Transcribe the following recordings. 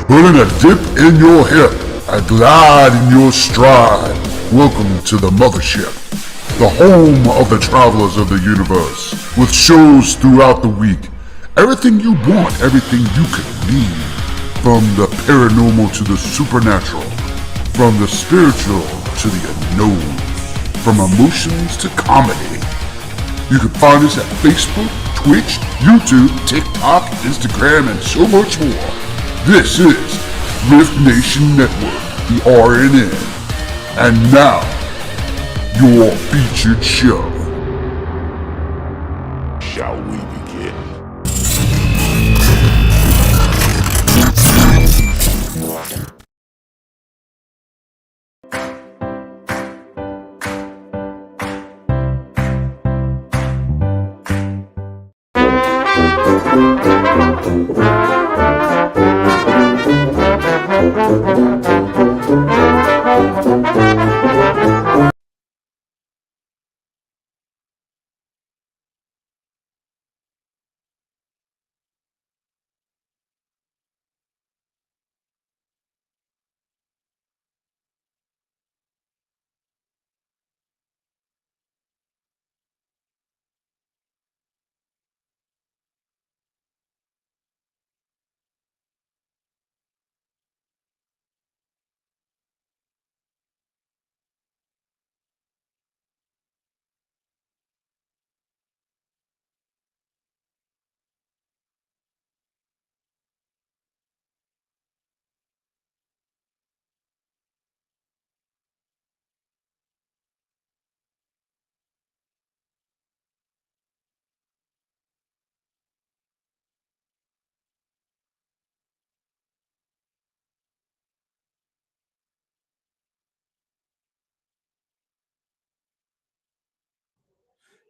Putting a dip in your hip, a glide in your stride. Welcome to the mothership, the home of the travelers of the universe, with shows throughout the week. Everything you want, everything you could need. From the paranormal to the supernatural, from the spiritual to the unknown, from emotions to comedy. You can find us at Facebook, Twitch, YouTube, TikTok, Instagram, and so much more. This is Rift Nation Network, the RNN. And now, your featured show. Shall we begin?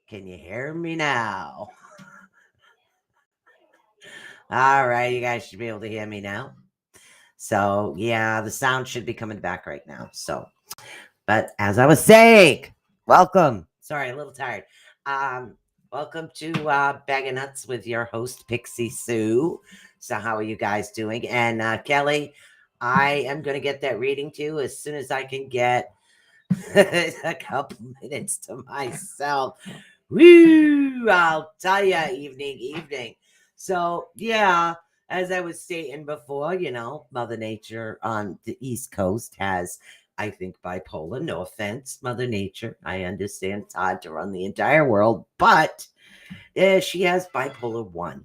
Can you hear me now? All right, you guys should be able to hear me now. So, yeah, the sound should be coming back right now. So, but as I was saying, welcome. Sorry, a little tired. Welcome to Bag of Nuts with your host, Pixie Sue. So, how are you guys doing? And Kelly, I am going to get that reading too as soon as I can get a couple minutes to myself. Woo! I'll tell you, evening. So, yeah, as I was stating before, Mother Nature on the East Coast has, I think, bipolar. No offense, Mother Nature. I understand it's hard to run the entire world, but she has bipolar 1.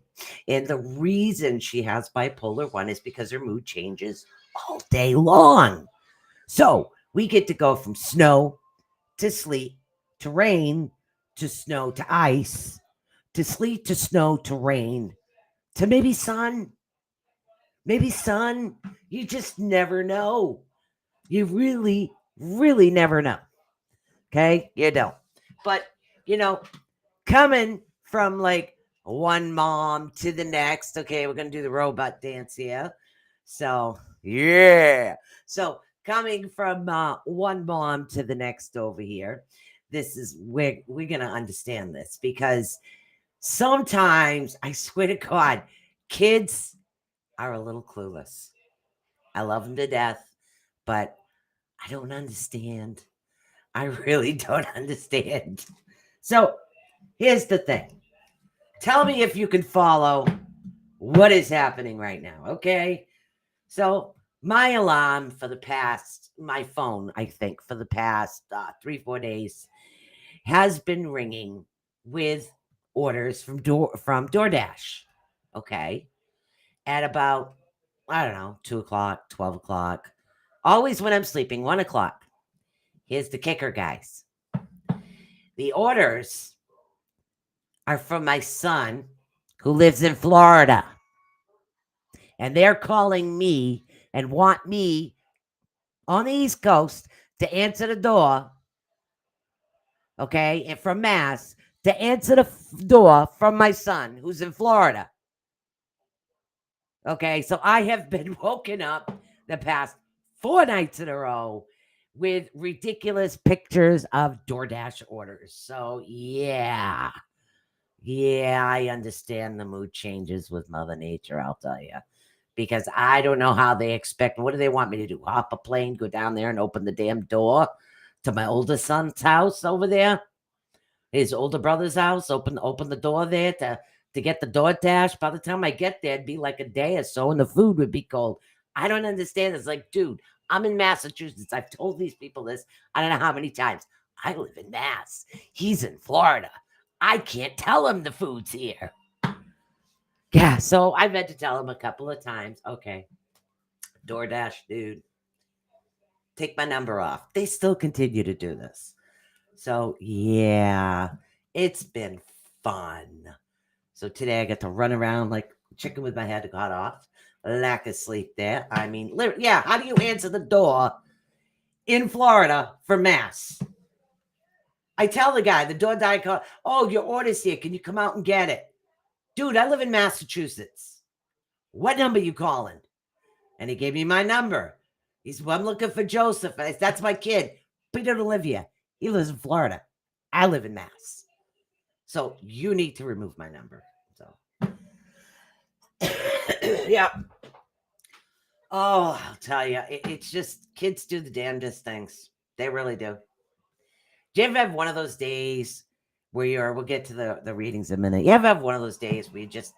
And the reason she has bipolar 1 is because her mood changes all day long. So, we get to go from snow to sleet to rain to snow to ice to sleet to snow to rain to maybe sun. Maybe sun. You just never know. You really, really never know. Okay? You don't. But, coming from like one mom to the next. Okay, we're going to do the robot dance here. So, yeah. So, coming from one mom to the next over here, this is where we're going to understand this because sometimes, I swear to God, kids are a little clueless. I love them to death, but I don't understand. I really don't understand. So, here's the thing. Tell me if you can follow what is happening right now, okay? So, my alarm for the past, my phone, I think, for the past 3-4 days has been ringing with orders from DoorDash, okay? At about, I don't know, 2 o'clock, 12 o'clock. Always when I'm sleeping, 1 o'clock. Here's the kicker, guys. The orders are from my son who lives in Florida. And they're calling me and want me on the East Coast to answer the door, okay, and from Mass to answer the door from my son who's in Florida. Okay, so I have been woken up the past 4 nights in a row with ridiculous pictures of DoorDash orders. So, yeah. Yeah, I understand the mood changes with Mother Nature, I'll tell you. because I don't know how they expect. What do they want me to do? Hop a plane, go down there and open the damn door to my oldest son's house over there? His older brother's house, open the door there to get the DoorDash. By the time I get there, it'd be like a day or so, and the food would be cold. I don't understand. It's like, dude, I'm in Massachusetts. I've told these people this I don't know how many times. I live in Mass. He's in Florida. I can't tell him the food's here. Yeah, so I've had to tell him a couple of times, okay, DoorDash, dude, take my number off. They still continue to do this. So, yeah, it's been fun. So today I got to run around like chicken with my head cut off. Lack of sleep there. I mean, yeah, how do you answer the door in Florida for Mass? I tell the guy, the door guy, call, oh, your order's here. Can you come out and get it? Dude, I live in Massachusetts. What number you calling? And he gave me my number. He said, well, I'm looking for Joseph. I said, that's my kid. But he doesn't live here. He lives in Florida. I live in Mass. So you need to remove my number. So, yeah. Oh, I'll tell you, it's just kids do the damnedest things. They really do. Do you ever have one of those days where we'll get to the readings in a minute. You ever have one of those days where you're just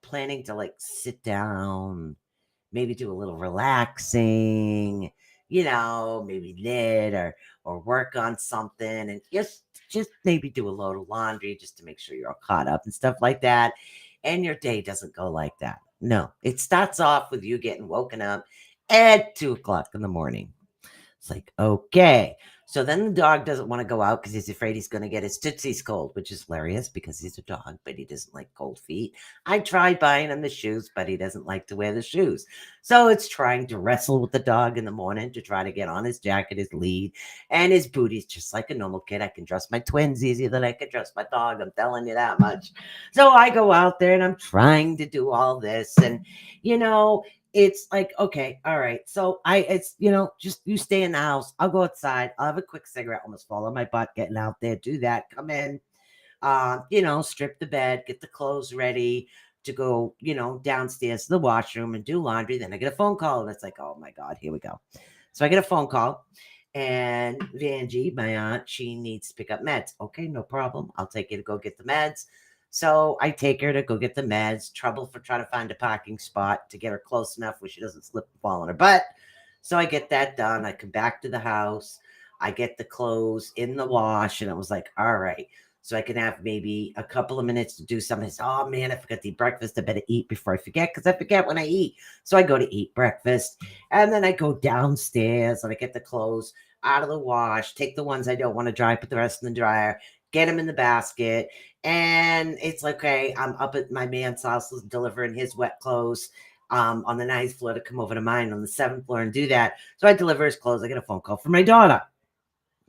planning to like sit down, maybe do a little relaxing, maybe knit or work on something, and just maybe do a load of laundry just to make sure you're all caught up and stuff like that. And your day doesn't go like that. No, it starts off with you getting woken up at 2:00 in the morning. It's like, okay. So then the dog doesn't want to go out because he's afraid he's going to get his tootsies cold, which is hilarious because he's a dog, but he doesn't like cold feet. I tried buying him the shoes, but he doesn't like to wear the shoes. So it's trying to wrestle with the dog in the morning to try to get on his jacket, his lead, and his booties, just like a normal kid. I can dress my twins easier than I can dress my dog. I'm telling you that much. So I go out there and I'm trying to do all this. And, it's like, okay, all right. So just you stay in the house. I'll go outside. I'll have a quick cigarette. Almost fall on my butt getting out there. Do that. Come in, strip the bed, get the clothes ready to go, downstairs to the washroom and do laundry. Then I get a phone call and it's like, oh my God, here we go. So I get a phone call and Vanjie, my aunt, she needs to pick up meds. Okay, no problem. I'll take you to go get the meds. So I take her to go get the meds. Trouble for trying to find a parking spot to get her close enough where she doesn't slip and fall on her butt. So I get that done. I come back to the house. I get the clothes in the wash. And I was like, all right. So I can have maybe a couple of minutes to do something. Oh, man, I forgot to eat breakfast. I better eat before I forget because I forget when I eat. So I go to eat breakfast. And then I go downstairs and I get the clothes out of the wash, take the ones I don't want to dry, put the rest in the dryer, get them in the basket. And it's like, okay, I'm up at my man's house delivering his wet clothes on the 9th floor to come over to mine on the 7th floor and do that. So I deliver his clothes. I get a phone call from my daughter.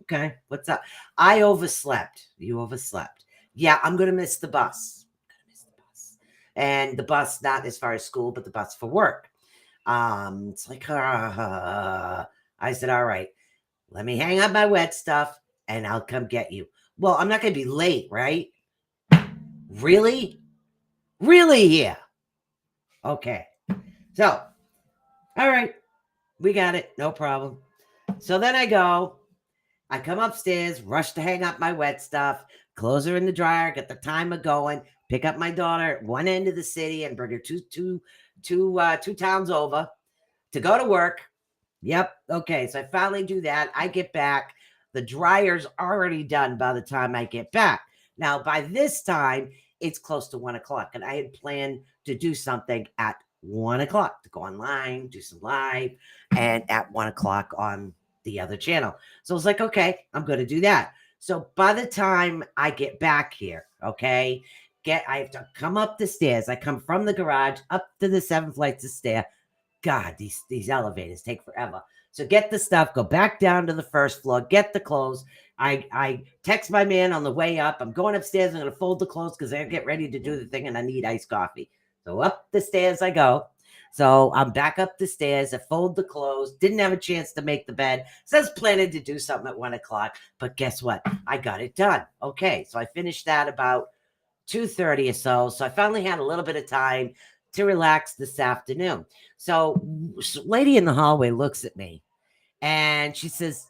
Okay, what's up? I overslept. You overslept. Yeah, I'm going to miss the bus. And the bus, not as far as school, but the bus for work. It's like, I said, all right, let me hang up my wet stuff and I'll come get you. Well, I'm not going to be late, right? Really? Really here? Okay. So, all right. We got it. No problem. So then I come upstairs, rush to hang up my wet stuff, clothes her in the dryer, get the timer going, pick up my daughter at one end of the city and bring her two towns over to go to work. Yep. Okay. So I finally do that. I get back. The dryer's already done by the time I get back. Now, by this time, it's close to 1:00, and I had planned to do something at 1:00 to go online, do some live, and at 1:00 on the other channel. So I was like, okay, I'm going to do that. So by the time I get back here, okay, I have to come up the stairs. I come from the garage up to the 7 flights of stairs. God, these elevators take forever. So get the stuff, go back down to the first floor, get the clothes. I text my man on the way up. I'm going upstairs. I'm going to fold the clothes because I get ready to do the thing and I need iced coffee. So up the stairs I go. So I'm back up the stairs. I fold the clothes. Didn't have a chance to make the bed. So I was planning to do something at 1:00. But guess what? I got it done. Okay. So I finished that about 2:30 or so. So I finally had a little bit of time to relax this afternoon. So, lady in the hallway looks at me and she says,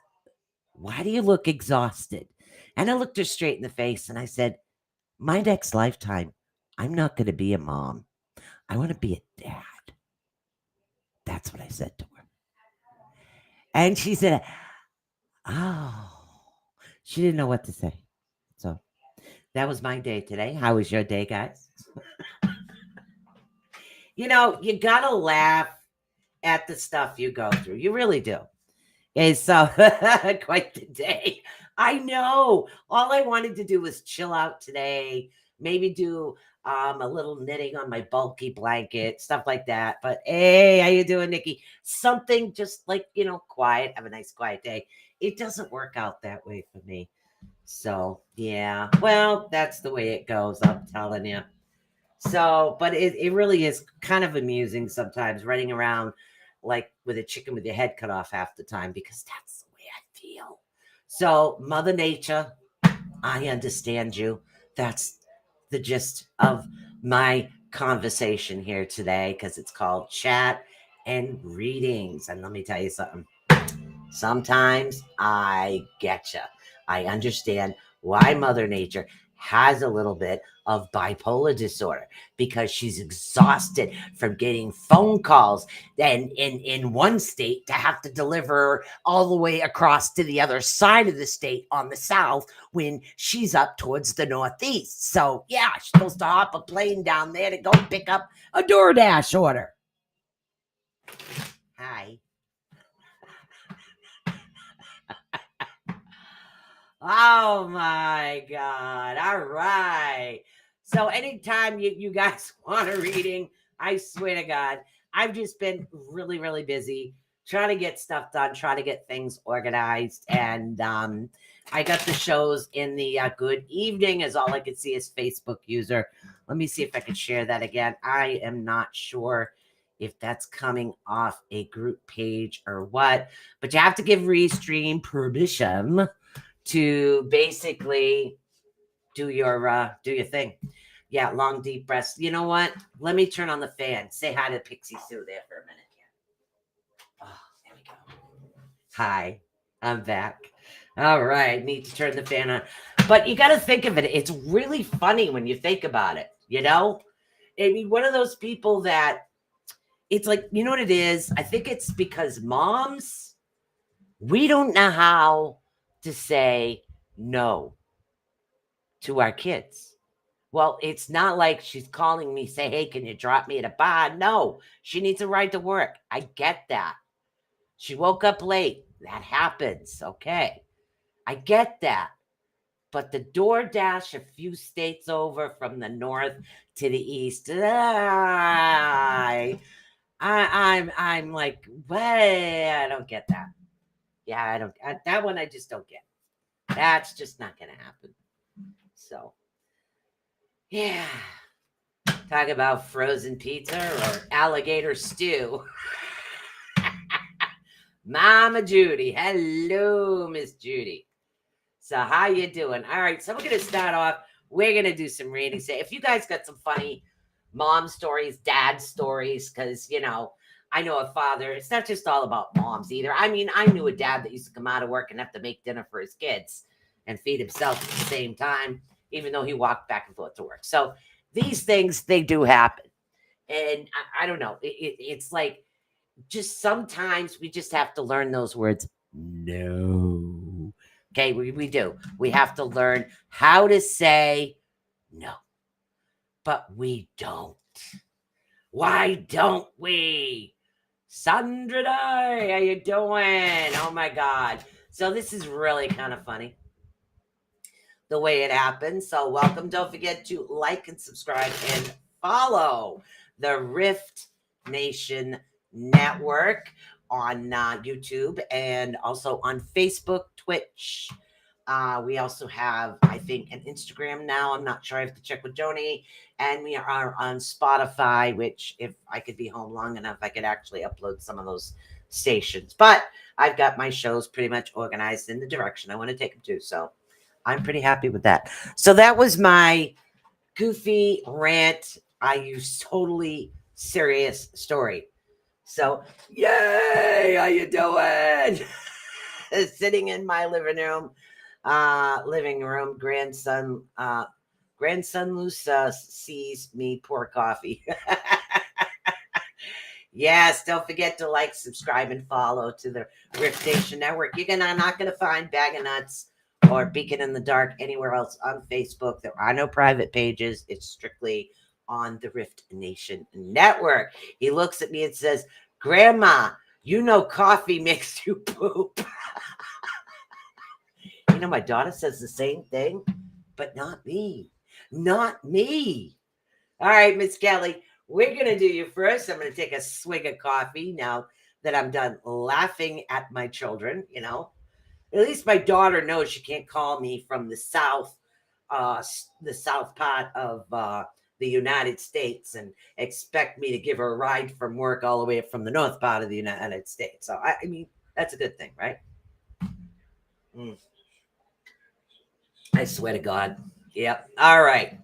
"Why do you look exhausted?" And I looked her straight in the face and I said, "My next lifetime, I'm not going to be a mom. I want to be a dad." That's what I said to her. And she said, "Oh," she didn't know what to say. So that was my day today. How was your day, guys? You know, you got to laugh at the stuff you go through. You really do. Okay, so quite the day. I know. All I wanted to do was chill out today, maybe do a little knitting on my bulky blanket, stuff like that. But hey, how you doing, Nikki? Something just like, quiet, have a nice quiet day. It doesn't work out that way for me. So, yeah. Well, that's the way it goes, I'm telling you. So, but it really is kind of amusing sometimes running around like with a chicken with your head cut off half the time because that's the way I feel. So, Mother Nature, I understand you. That's the gist of my conversation here today because it's called Chat and Readings. And let me tell you something. Sometimes I getcha. I understand why Mother Nature has a little bit of bipolar disorder because she's exhausted from getting phone calls and in one state to have to deliver all the way across to the other side of the state on the south when she's up towards the northeast. So yeah, she's supposed to hop a plane down there to go pick up a DoorDash order. Hi. Oh my God. All right. So anytime you guys want a reading, I swear to God, I've just been really, really busy trying to get stuff done, trying to get things organized. And I got the shows in the good evening as all I could see is Facebook user. Let me see if I can share that again. I am not sure if that's coming off a group page or what, but you have to give Restream permission to basically do your thing. Yeah, long deep breaths. You know what? Let me turn on the fan. Say hi to Pixie Sue there for a minute. Oh, there we go. Hi, I'm back. All right, need to turn the fan on. But you got to think of it. It's really funny when you think about it. I mean, one of those people that it's like, you know what it is? I think it's because moms, we don't know how to say no to our kids. Well, it's not like she's calling me, say, "Hey, can you drop me at a bar?" No, she needs a ride to work. I get that. She woke up late. That happens. Okay. I get that. But the DoorDash a few states over from the north to the east, I'm like, well, I don't get that. Yeah, I don't. That one I just don't get. That's just not going to happen. So, yeah. Talk about frozen pizza or alligator stew. Mama Judy. Hello, Miss Judy. So how you doing? All right, so we're going to start off. We're going to do some reading. Say if you guys got some funny mom stories, dad stories, because, I know a father. It's not just all about moms either. I mean, I knew a dad that used to come out of work and have to make dinner for his kids and feed himself at the same time, even though he walked back and forth to work. So these things, they do happen. And I don't know. It's like just sometimes we just have to learn those words. No. Okay, we do. We have to learn how to say no. But we don't. Why don't we? Sandra Day, how you doing? Oh my God. So this is really kind of funny the way it happens. So welcome. Don't forget to like and subscribe and follow the Rift Nation Network on YouTube and also on Facebook, Twitch. We also have, I think, an Instagram now. I'm not sure. I have to check with Joni. And we are on Spotify, which if I could be home long enough, I could actually upload some of those stations. But I've got my shows pretty much organized in the direction I want to take them to. So I'm pretty happy with that. So that was my goofy rant. I totally serious story. So, yay! How you doing? Sitting in my living room. Grandson Lusa sees me pour coffee. Yes, don't forget to like, subscribe, and follow to the Rift Nation Network. You're not going to find Bag of Nuts or Beacon in the Dark anywhere else on Facebook. There are no private pages. It's strictly on the Rift Nation Network. He looks at me and says, Grandma, you know coffee makes you poop. You know, my daughter says the same thing, but not me. Not me. All right, Miss Kelly, we're going to do you first. I'm going to take a swig of coffee now that I'm done laughing at my children. You know, at least my daughter knows she can't call me from the south part of the United States and expect me to give her a ride from work all the way from the north part of the United States. So, I mean, that's a good thing, right? I swear to God. Yep. All right.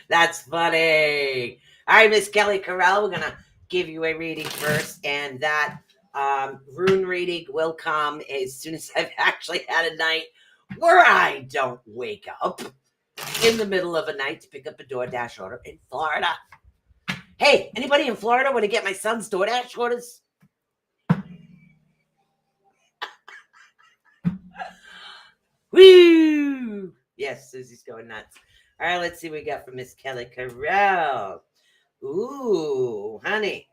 That's funny. All right, Miss Kelly Carell, we're going to give you a reading first, and that rune reading will come as soon as I've actually had a night where I don't wake up in the middle of a night to pick up a DoorDash order in Florida. Hey, anybody in Florida want to get my son's DoorDash orders? Woo! Yes, Susie's going nuts. All right, let's see what we got from Miss Kelly Carell. Ooh, honey,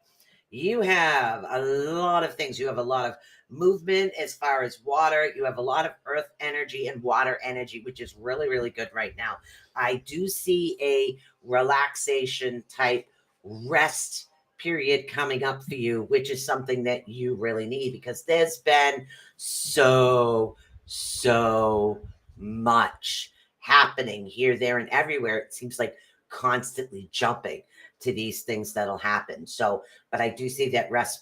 you have a lot of things. You have a lot of movement as far as water. You have a lot of earth energy and water energy, which is really, really good right now. I do see a relaxation type rest period coming up for you, which is something that you really need because there's been so much happening here, there, and everywhere. It seems like constantly jumping to these things that'll happen. So, but I do see that rest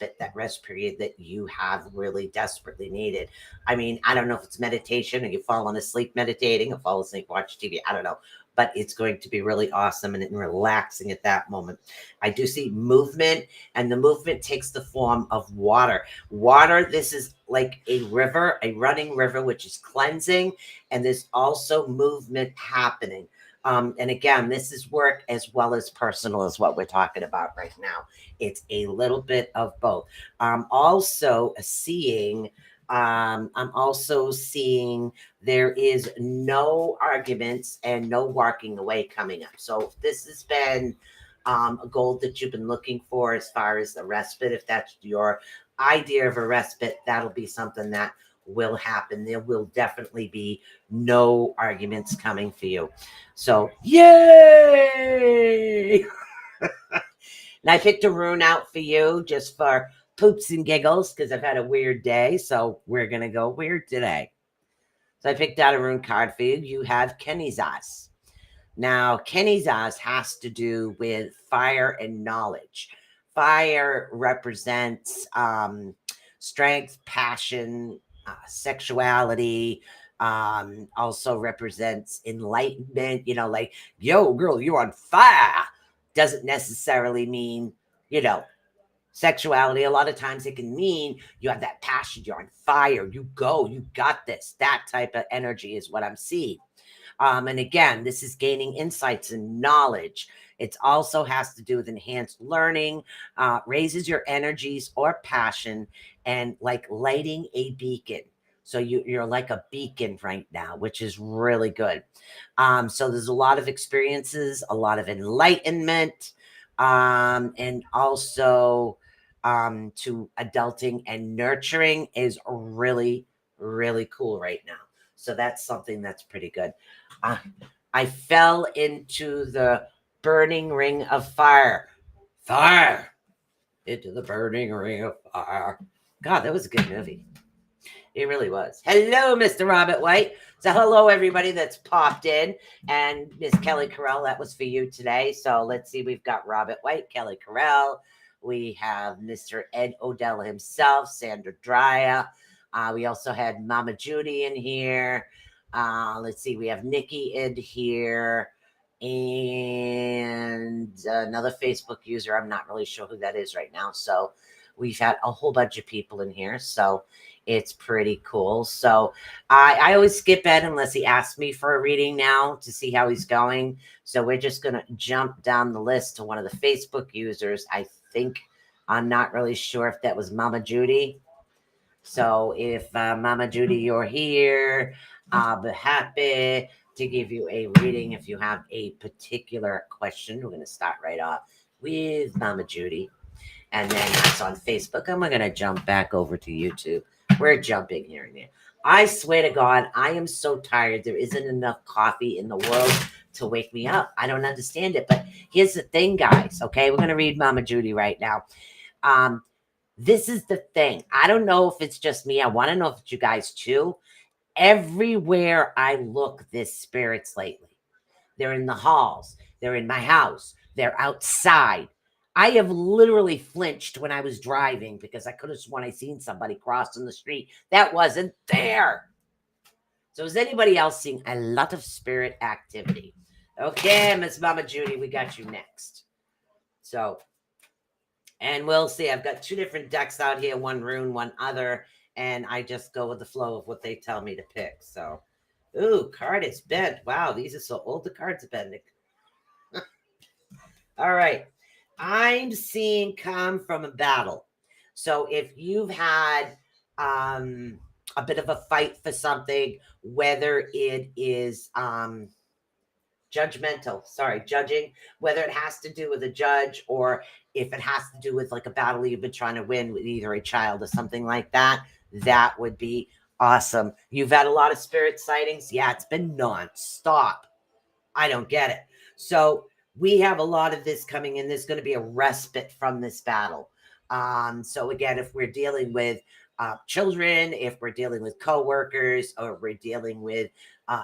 period that you have really desperately needed. I mean, I don't know if it's meditation or you falling asleep meditating or fall asleep watch TV. I don't know, but it's going to be really awesome and relaxing at that moment. I do see movement, and the movement takes the form of water. Water, this is like a river, a running river, which is cleansing, and there's also movement happening. And again, this is work as well as personal is what we're talking about right now. It's a little bit of both. I'm also seeing there is no arguments and no walking away coming up. So this has been a goal that you've been looking for as far as the respite. If that's your idea of a respite, that'll be something that will happen. There will definitely be no arguments coming for you. So, yay! And I picked a rune out for you just for poops and giggles because I've had a weird day. So we're going to go weird today. So I picked out a rune card for you. You have Kenizas. Now, Kenizas has to do with fire and knowledge. Fire represents strength, passion, sexuality, also represents enlightenment. You know, like, yo, girl, you're on fire. Doesn't necessarily mean, you know, sexuality. A lot of times it can mean you have that passion, you're on fire, you got this. That type of energy is what I'm seeing. And again, this is gaining insights and knowledge. It also has to do with enhanced learning, raises your energies or passion, and like lighting a beacon. So you're like a beacon right now, which is really good. So there's a lot of experiences, a lot of enlightenment, and also to adulting and nurturing is really, really cool right now. So that's something that's pretty good. I fell into the burning ring of fire. Fire! Into the burning ring of fire. God, that was a good movie. It really was. Hello, Mr. Robert White. So hello, everybody that's popped in. And Miss Kelly Carell, that was for you today. So let's see. We've got Robert White, Kelly Carell. We have Mr. Ed Odell himself, Sandra Dreyer. We also had Mama Judy in here. Let's see. We have Nikki in here. and another Facebook user. I'm not really sure who that is right now. So we've had a whole bunch of people in here. So it's pretty cool. So I always skip Ed unless he asks me for a reading now to see how he's going. So we're just going to jump down the list to one of the Facebook users. I think I'm not really sure if that was Mama Judy. So if Mama Judy, you're here, I'll be happy to give you a reading if you have a particular question. We're going to start right off with Mama Judy. And then that's on Facebook. And we're going to jump back over to YouTube. We're jumping here and there. I swear to God, I am so tired. There isn't enough coffee in the world to wake me up. I don't understand it. But here's the thing, guys. Okay, we're going to read Mama Judy right now. This is the thing. I don't know if it's just me. I want to know if it's you guys too. Everywhere I look, there's spirits lately. They're in the halls. They're in my house. They're outside. I have literally flinched when I was driving because I could have sworn I seen somebody crossing the street that wasn't there. So is anybody else seeing a lot of spirit activity? Okay, Miss Mama Judy, we got you next. So, and we'll see. I've got two different decks out here, one rune, one other, and I just go with the flow of what they tell me to pick. So, ooh, card is bent. Wow, these are so old. The cards are bending. All right. I'm seeing come from a battle. So if you've had a bit of a fight for something, whether it is judging, whether it has to do with a judge or if it has to do with like a battle you've been trying to win with either a child or something like that, that would be awesome. You've had a lot of spirit sightings. Yeah, it's been nonstop. I don't get it. So we have a lot of this coming in. There's going to be a respite from this battle. So again, if we're dealing with children, if we're dealing with coworkers, or we're dealing with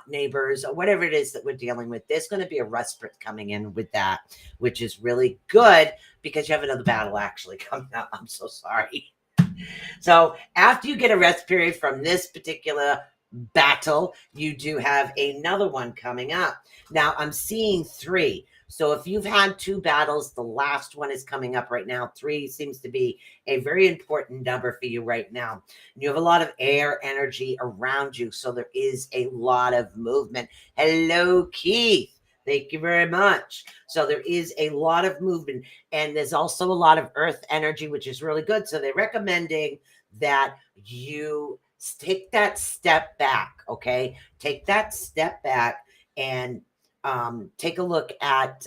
neighbors, or whatever it is that we're dealing with, there's going to be a respite coming in with that, which is really good because you have another battle actually coming up. I'm so sorry. So after you get a rest period from this particular battle, you do have another one coming up. Now I'm seeing 3. So if you've had 2 battles, the last one is coming up right now. 3 seems to be a very important number for you right now. You have a lot of air energy around you, so there is a lot of movement. Hello, Keith. Thank you very much. So there is a lot of movement, and there's also a lot of earth energy, which is really good. So they're recommending that you take that step back. Okay, take that step back and take a look at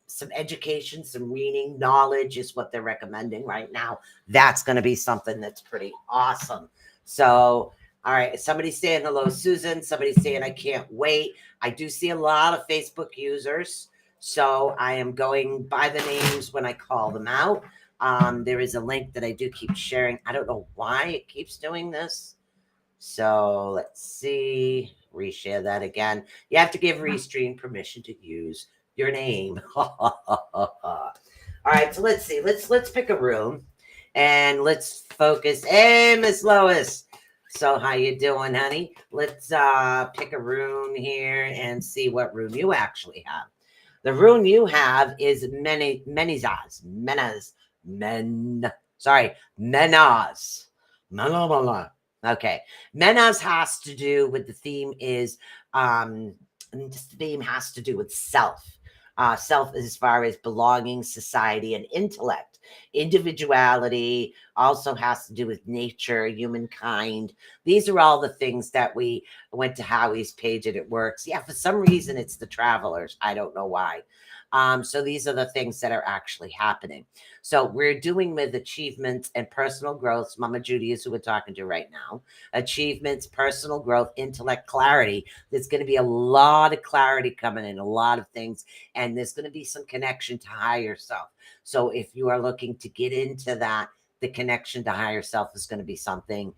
some education, some reading, knowledge is what they're recommending right now. That's going to be something that's pretty awesome. So, all right, somebody's saying hello, Susan. Somebody's saying I can't wait. I do see a lot of Facebook users, so I am going by the names when I call them out. There is a link that I do keep sharing. I don't know why it keeps doing this. So let's see. Reshare that again. You have to give Restream permission to use your name. All right, so let's see. Let's pick a room and let's focus. Hey, Miss Lois. So how you doing, honey? Let's pick a rune here and see what rune you actually have. The rune you have is Menaz. Okay. Menaz has to do with the theme is this theme has to do with self. Self as far as belonging, society, and intellect. Individuality also has to do with nature, humankind. These are all the things that we went to Howie's page and it works. Yeah, for some reason it's the travelers. I don't know why. So these are the things that are actually happening. So we're doing with achievements and personal growth. Mama Judy is who we're talking to right now. Achievements, personal growth, intellect, clarity. There's going to be a lot of clarity coming in, a lot of things. And there's going to be some connection to higher self. So if you are looking to get into that, the connection to higher self is going to be something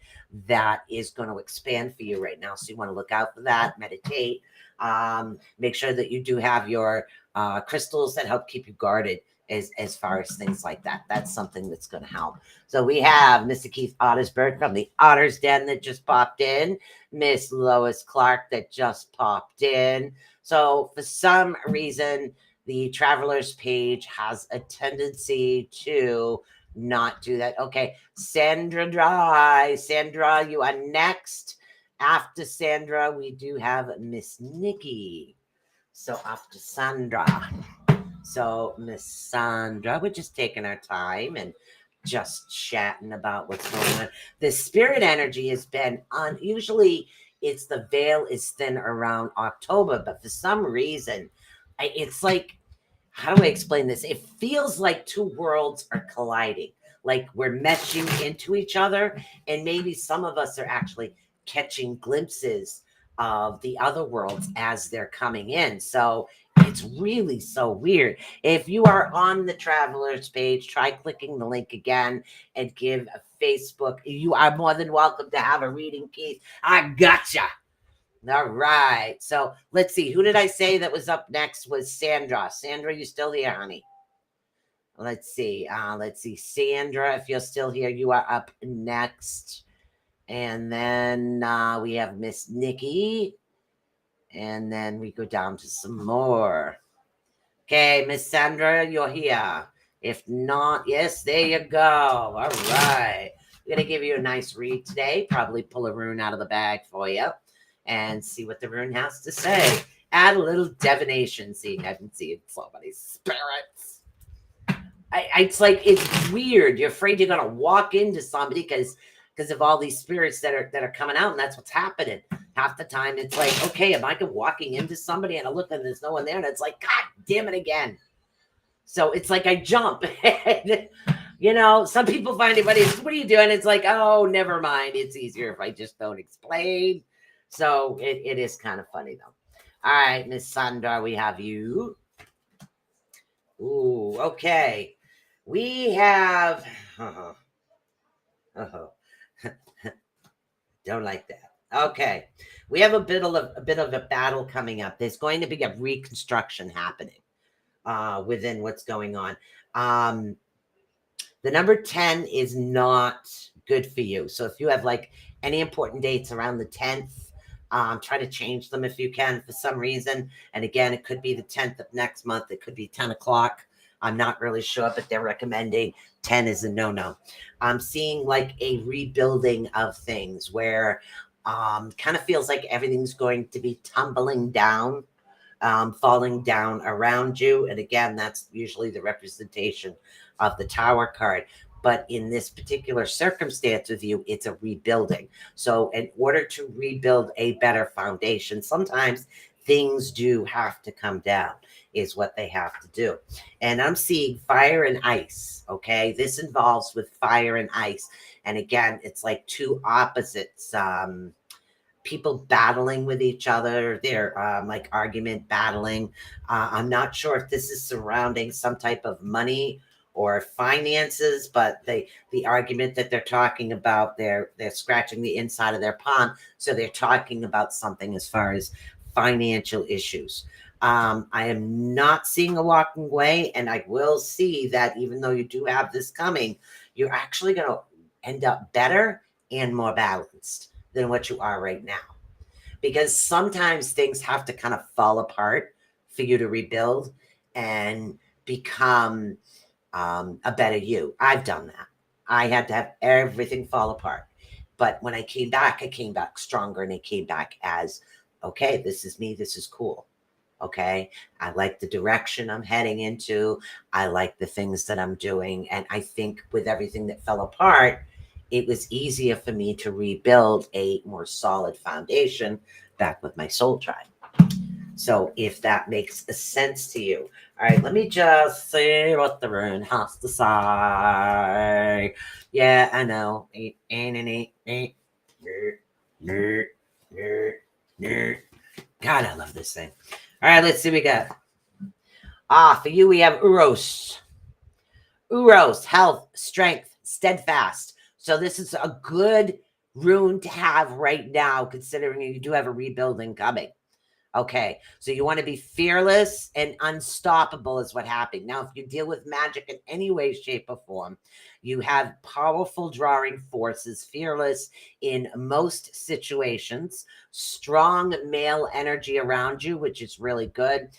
that is going to expand for you right now. So you want to look out for that, meditate, make sure that you do have your crystals that help keep you guarded as far as things like that. That's something that's going to help. So we have Mr. Keith Ottersberg from the Otter's Den that just popped in, Miss Lois Clark that just popped in. So for some reason, the Travelers page has a tendency to not do that. Okay, Sandra Dry. Sandra, you are next. After Sandra, we do have Miss Nikki. So after Sandra. So Miss Sandra, we're just taking our time and just chatting about what's going on. The spirit energy has been on. Usually it's the veil is thin around October, but for some reason, it's like, how do I explain this? It feels like two worlds are colliding, like we're meshing into each other, and maybe some of us are actually catching glimpses of the other worlds as they're coming in. So it's really so weird. If you are on the Travelers page, try clicking the link again and give a Facebook. You are more than welcome to have a reading, Keith. I gotcha. All right. So let's see. Who did I say that was up next was Sandra. Sandra, you still here, honey? Let's see. Let's see. Sandra, if you're still here, you are up next. And then we have Miss Nikki. And then we go down to some more. Okay, Miss Sandra, you're here. If not, yes, there you go. All right. I'm going to give you a nice read today. Probably pull a rune out of the bag for you and see what the rune has to say. Add a little divination, seeing I can see so many spirits. It's like, it's weird. You're afraid you're going to walk into somebody because of all these spirits that are coming out, and that's what's happening. Half the time, it's like, okay, am I walking into somebody and I look and there's no one there, and it's like, God damn it again. So it's like I jump. You know, some people find it, but it's, what are you doing? It's like, oh, never mind. It's easier if I just don't explain. So it is kind of funny, though. All right, Miss Sandra, we have you. Ooh, okay. We have... Don't like that. Okay. We have a bit of a battle coming up. There's going to be a reconstruction happening within what's going on. The number 10 is not good for you. So if you have like any important dates around the 10th, try to change them if you can for some reason. And again, it could be the 10th of next month. It could be 10 o'clock. I'm not really sure, but they're recommending 10 is a no-no. I'm seeing like a rebuilding of things where kind of feels like everything's going to be tumbling down, falling down around you. And again, that's usually the representation of the Tower card. But in this particular circumstance with you, it's a rebuilding. So in order to rebuild a better foundation, sometimes things do have to come down, is what they have to do. And I'm seeing fire and ice. Okay. This involves with fire and ice. And again, it's like two opposites. People battling with each other. They're like argument battling. I'm not sure if this is surrounding some type of money or finances, but the argument that they're talking about, they're scratching the inside of their palm. So they're talking about something as far as financial issues. I am not seeing a walking away, and I will see that even though you do have this coming, you're actually going to end up better and more balanced than what you are right now. Because sometimes things have to kind of fall apart for you to rebuild and become a better you. I've done that. I had to have everything fall apart. But when I came back stronger, and I came back as, okay, this is me. This is cool. Okay. I like the direction I'm heading into. I like the things that I'm doing. And I think with everything that fell apart, it was easier for me to rebuild a more solid foundation back with my soul tribe. So if that makes sense to you. All right, let me just see what the rune has to say. Yeah, I know. God, I love this thing. All right, let's see what we got. For you, we have Uros. Uros, health, strength, steadfast. So this is a good rune to have right now, considering you do have a rebuilding coming. Okay, so you want to be fearless and unstoppable is what happened. Now, if you deal with magic in any way, shape, or form, you have powerful drawing forces, fearless in most situations, strong male energy around you, which is really good.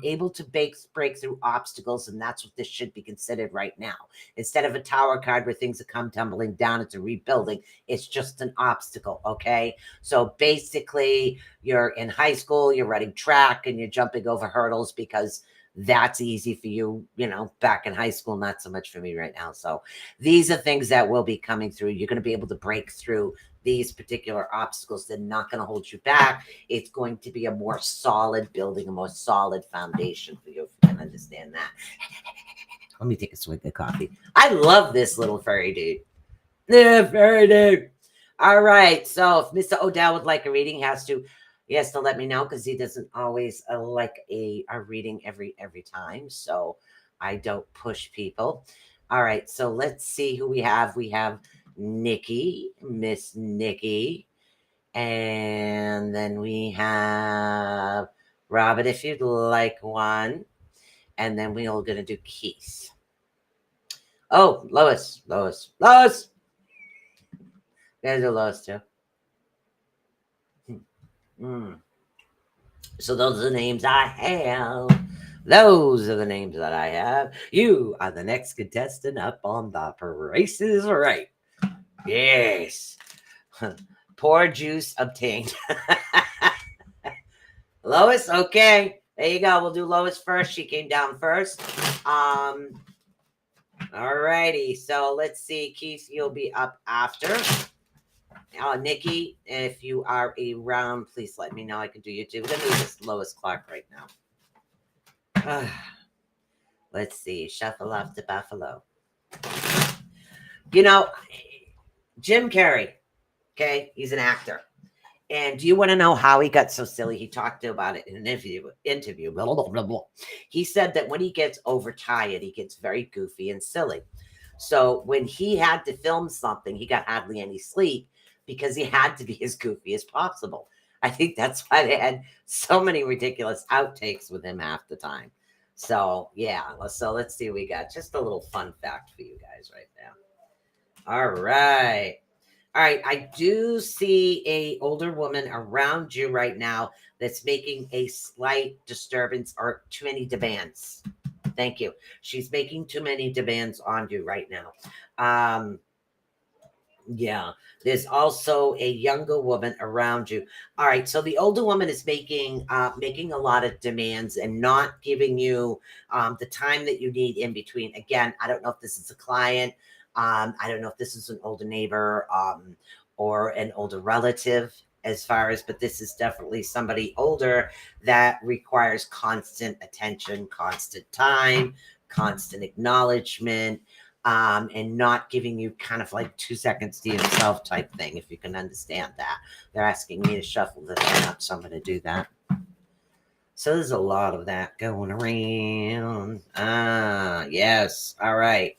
Able to break through obstacles, and that's what this should be considered right now. Instead of a tower card where things are come tumbling down, it's a rebuilding. It's just an obstacle, okay? So basically, you're in high school, you're running track, and you're jumping over hurdles because that's easy for you, you know, back in high school, not so much for me right now. So these are things that will be coming through. You're going to be able to break through these particular obstacles. They're not going to hold you back. It's going to be a more solid building, a more solid foundation for you, if you can understand that. Let me take a swig of coffee. I love this little fairy dude. Yeah, fairy dude. All right. So if Mr. Odell would like a reading, he has to let me know, because he doesn't always like a reading every time. So I don't push people. All right. So let's see who we have. We have Nikki, Miss Nikki. And then we have Robert, if you'd like one. And then we're all going to do Keith. Oh, Lois. We're going to do Lois too. So those are the names I have. Those are the names that I have. You are the next contestant up on the Price is Right. Yes. Pour juice obtained. Lois, okay. There you go. We'll do Lois first. She came down first. All righty. So let's see. Keith, you'll be up after. Nikki, if you are around, please let me know. I can do you too. We're going to do this Lois Clark right now. Let's see. Shuffle off the buffalo. You know, Jim Carrey, okay, he's an actor. And do you want to know how he got so silly? He talked about it in an interview. Blah, blah, blah, blah. He said that when he gets overtired, he gets very goofy and silly. So when he had to film something, he got hardly any sleep because he had to be as goofy as possible. I think that's why they had so many ridiculous outtakes with him half the time. So, yeah. So let's see what we got. Just a little fun fact for you guys right now. All right. All right. I do see a older woman around you right now that's making a slight disturbance or too many demands. Thank you. She's making too many demands on you right now. Yeah, there's also a younger woman around you. All right, so the older woman is making a lot of demands and not giving you the time that you need in between. Again, I don't know if this is a client. I don't know if this is an older neighbor or an older relative as far as, but this is definitely somebody older that requires constant attention, constant time, constant acknowledgement, and not giving you kind of like 2 seconds to yourself type thing, if you can understand that. They're asking me to shuffle this up, so I'm going to do that. So there's a lot of that going around. Yes. All right.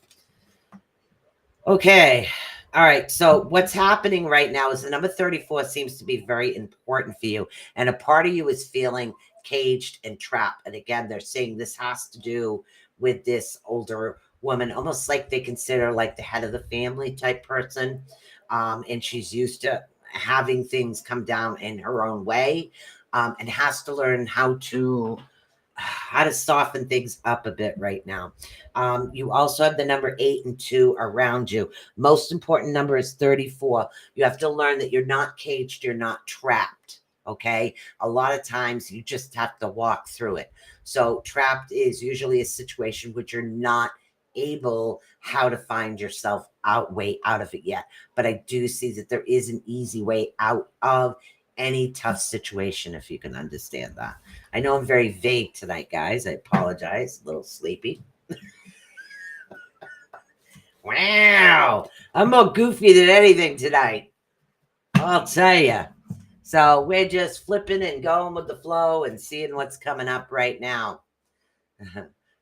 Okay. All right. So what's happening right now is the number 34 seems to be very important for you. And a part of you is feeling caged and trapped. And again, they're saying this has to do with this older woman, almost like they consider like the head of the family type person. And she's used to having things come down in her own way, and has to learn how to soften things up a bit right now. You also have the number 8 and 2 around you. Most important number is 34. You have to learn that you're not caged, you're not trapped. Okay. A lot of times you just have to walk through it. So trapped is usually a situation which you're not able how to find yourself way out of it yet. But I do see that there is an easy way out of any tough situation, if you can understand that. I know I'm very vague tonight, guys. I apologize. A little sleepy. Wow. I'm more goofy than anything tonight, I'll tell you. So we're just flipping and going with the flow and seeing what's coming up right now.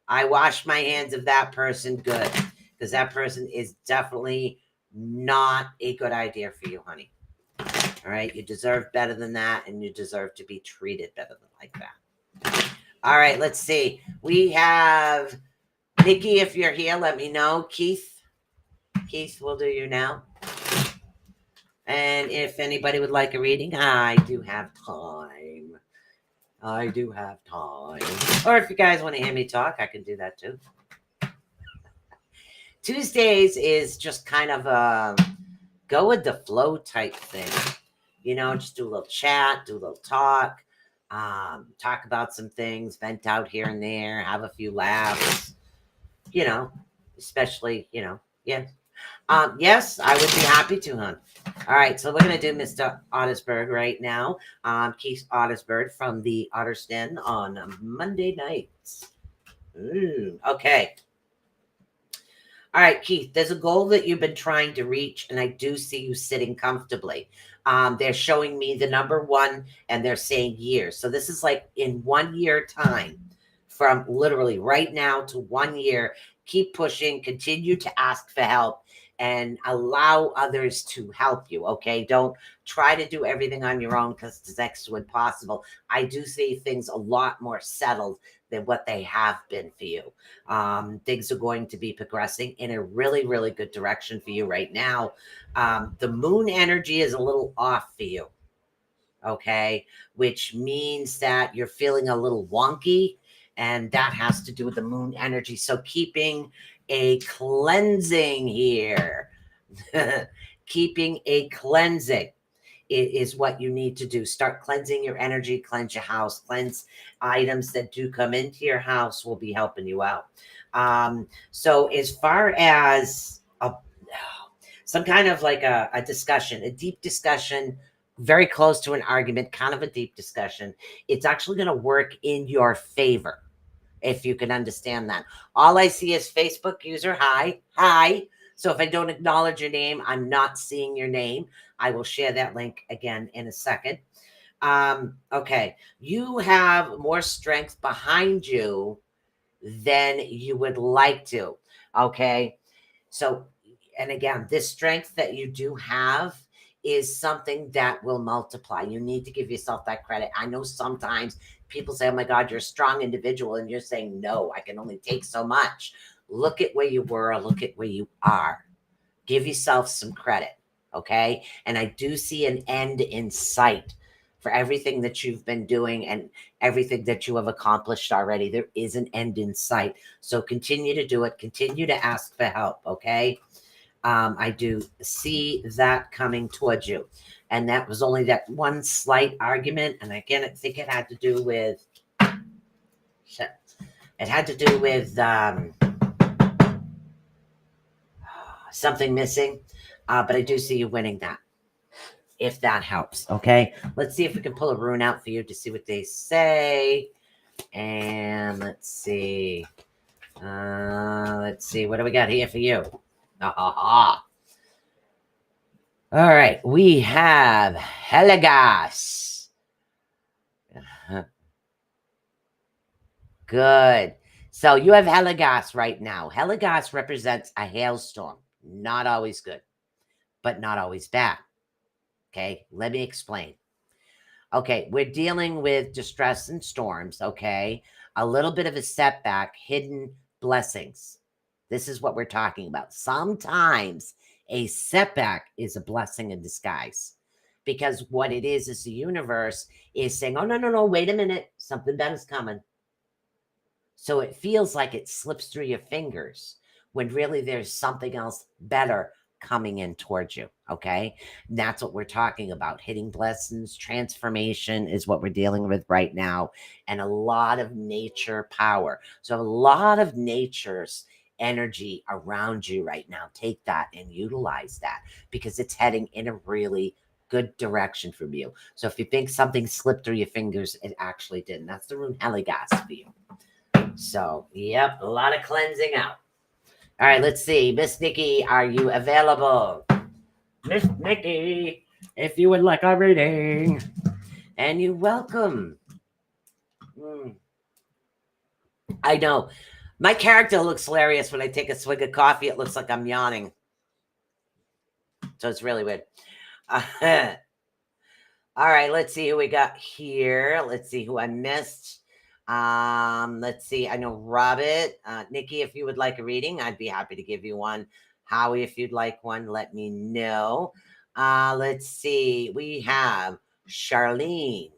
I wash my hands of that person good, because that person is definitely not a good idea for you, honey. All right. You deserve better than that, and you deserve to be treated better than like that. All right. Let's see. We have Nikki. If you're here, let me know. Keith, we'll do you now. And if anybody would like a reading, I do have time. I do have time. Or if you guys want to hear me talk, I can do that too. Tuesdays is just kind of a go with the flow type thing. You know, just do a little chat, do a little talk, talk about some things, vent out here and there, have a few laughs, you know, especially, you know, yeah. Yes, I would be happy to, hon. All right, so we're going to do Mr. Ottersberg right now. Keith Ottersberg from the Otter's Den on Monday nights. Okay. All right, Keith, there's a goal that you've been trying to reach, and I do see you sitting comfortably. They're showing me the number 1, and they're saying years. So this is like in 1 year time, from literally right now to 1 year. Keep pushing, continue to ask for help, and allow others to help you, okay? Don't try to do everything on your own because it's next to impossible. I do see things a lot more settled than what they have been for you. Things are going to be progressing in a really, really good direction for you right now. The moon energy is a little off for you, okay? Which means that you're feeling a little wonky, and that has to do with the moon energy. So keeping a cleansing here, keeping a cleansing is what you need to do. Start cleansing your energy, cleanse your house, cleanse items that do come into your house will be helping you out. So as far as some kind of like a discussion, a deep discussion, very close to an argument, kind of a deep discussion, it's actually going to work in your favor. If you can understand that. All I see is Facebook user, hi. So if I don't acknowledge your name, I'm not seeing your name. I will share that link again in a second. Okay. You have more strength behind you than you would like to. Okay. So, and again, this strength that you do have is something that will multiply. You need to give yourself that credit. I know sometimes people say, oh my God, you're a strong individual. And you're saying, no, I can only take so much. Look at where you were, look at where you are. Give yourself some credit. Okay. And I do see an end in sight for everything that you've been doing and everything that you have accomplished already. There is an end in sight. So continue to do it. Continue to ask for help. Okay. I do see that coming towards you. And that was only that one slight argument. And again, I think it had to do with, something missing. But I do see you winning that, if that helps. Okay. Let's see if we can pull a rune out for you to see what they say. And let's see. What do we got here for you? All right, we have Heligas. Good. So you have Heligas right now. Heligas represents a hailstorm. Not always good, but not always bad. Okay, let me explain. Okay, we're dealing with distress and storms. Okay, a little bit of a setback, hidden blessings. This is what we're talking about. Sometimes a setback is a blessing in disguise, because what it is the universe is saying, oh, no, wait a minute, something better's coming. So it feels like it slips through your fingers when really there's something else better coming in towards you. Okay. And that's what we're talking about. Hitting blessings, transformation is what we're dealing with right now. And a lot of nature power. So a lot of nature's energy around you right now. Take that and utilize that, because it's heading in a really good direction from you. So if you think something slipped through your fingers, it actually didn't. That's the rune Heligas for you. So, yep, a lot of cleansing out. All right, let's see. Miss Nikki, are you available? Miss Nikki, if you would like a reading. And you're welcome. I know. My character looks hilarious when I take a swig of coffee. It looks like I'm yawning. So it's really weird. All right, let's see who we got here. Let's see who I missed. Let's see. I know Robert. Nikki, if you would like a reading, I'd be happy to give you one. Howie, if you'd like one, let me know. Let's see. We have Charlene.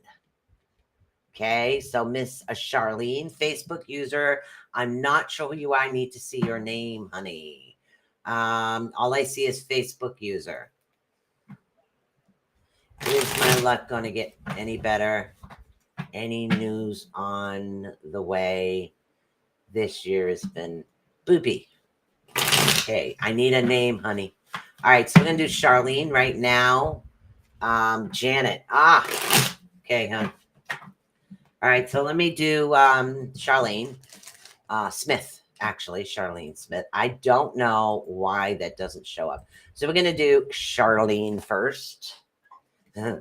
Okay, so Miss Charlene, Facebook user. I'm not sure who you are. I need to see your name, honey. All I see is Facebook user. Is my luck going to get any better? Any news on the way? This year has been boopy. Okay, I need a name, honey. All right, so we're going to do Charlene right now. Janet. Okay, hon. All right, so let me do Charlene Smith. Actually, Charlene Smith. I don't know why that doesn't show up. So we're going to do Charlene first. All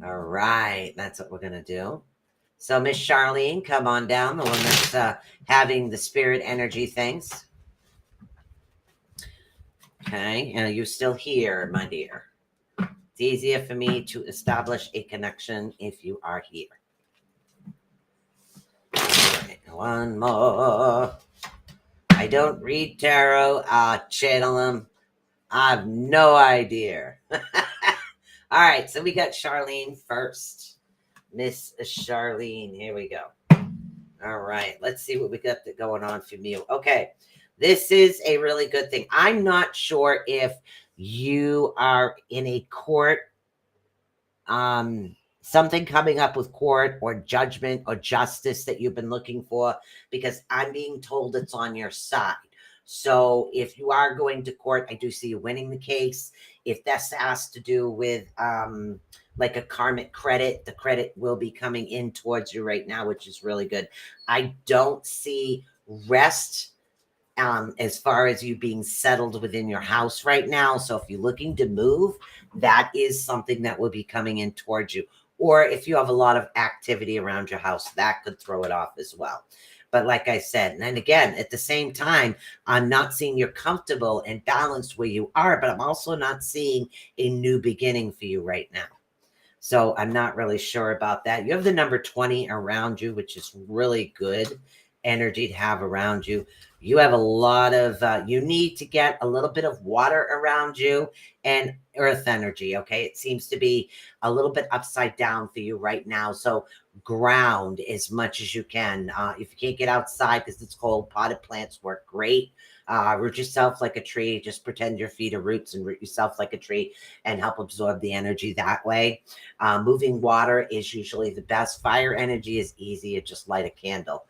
right, that's what we're going to do. So Miss Charlene, come on down, the one that's having the spirit energy things. Okay, and are you still here, my dear? It's easier for me to establish a connection if you are here. All right, one more. I don't read tarot. Channel them. I have no idea. All right, so we got Charlene first. Miss Charlene, here we go. All right, let's see what we got going on from you. Okay, this is a really good thing. I'm not sure if you are in a court, something coming up with court or judgment or justice that you've been looking for, because I'm being told it's on your side. So if you are going to court, I do see you winning the case. If this has to do with like a karmic credit, the credit will be coming in towards you right now, which is really good. I don't see rest as far as you being settled within your house right now. So if you're looking to move, that is something that will be coming in towards you. Or if you have a lot of activity around your house, that could throw it off as well. But like I said, and then again, at the same time, I'm not seeing you're comfortable and balanced where you are, but I'm also not seeing a new beginning for you right now. So I'm not really sure about that. You have the number 20 around you, which is really good energy to have around you. You have a lot of, you need to get a little bit of water around you and earth energy. Okay. It seems to be a little bit upside down for you right now. So ground as much as you can. If you can't get outside because it's cold, potted plants work great. Root yourself like a tree. Just pretend your feet are roots and root yourself like a tree and help absorb the energy that way. Moving water is usually the best. Fire energy is easy. You just light a candle.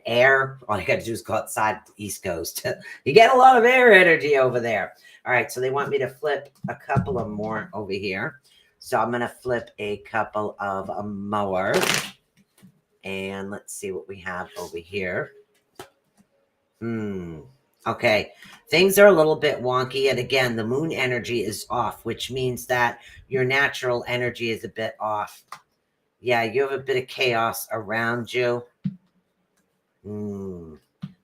Air, all you got to do is go outside the East Coast. You get a lot of air energy over there. All right, so they want me to flip a couple of more over here. So I'm going to flip a couple of more. And let's see what we have over here. Okay, things are a little bit wonky. And again, the moon energy is off, which means that your natural energy is a bit off. Yeah, you have a bit of chaos around you.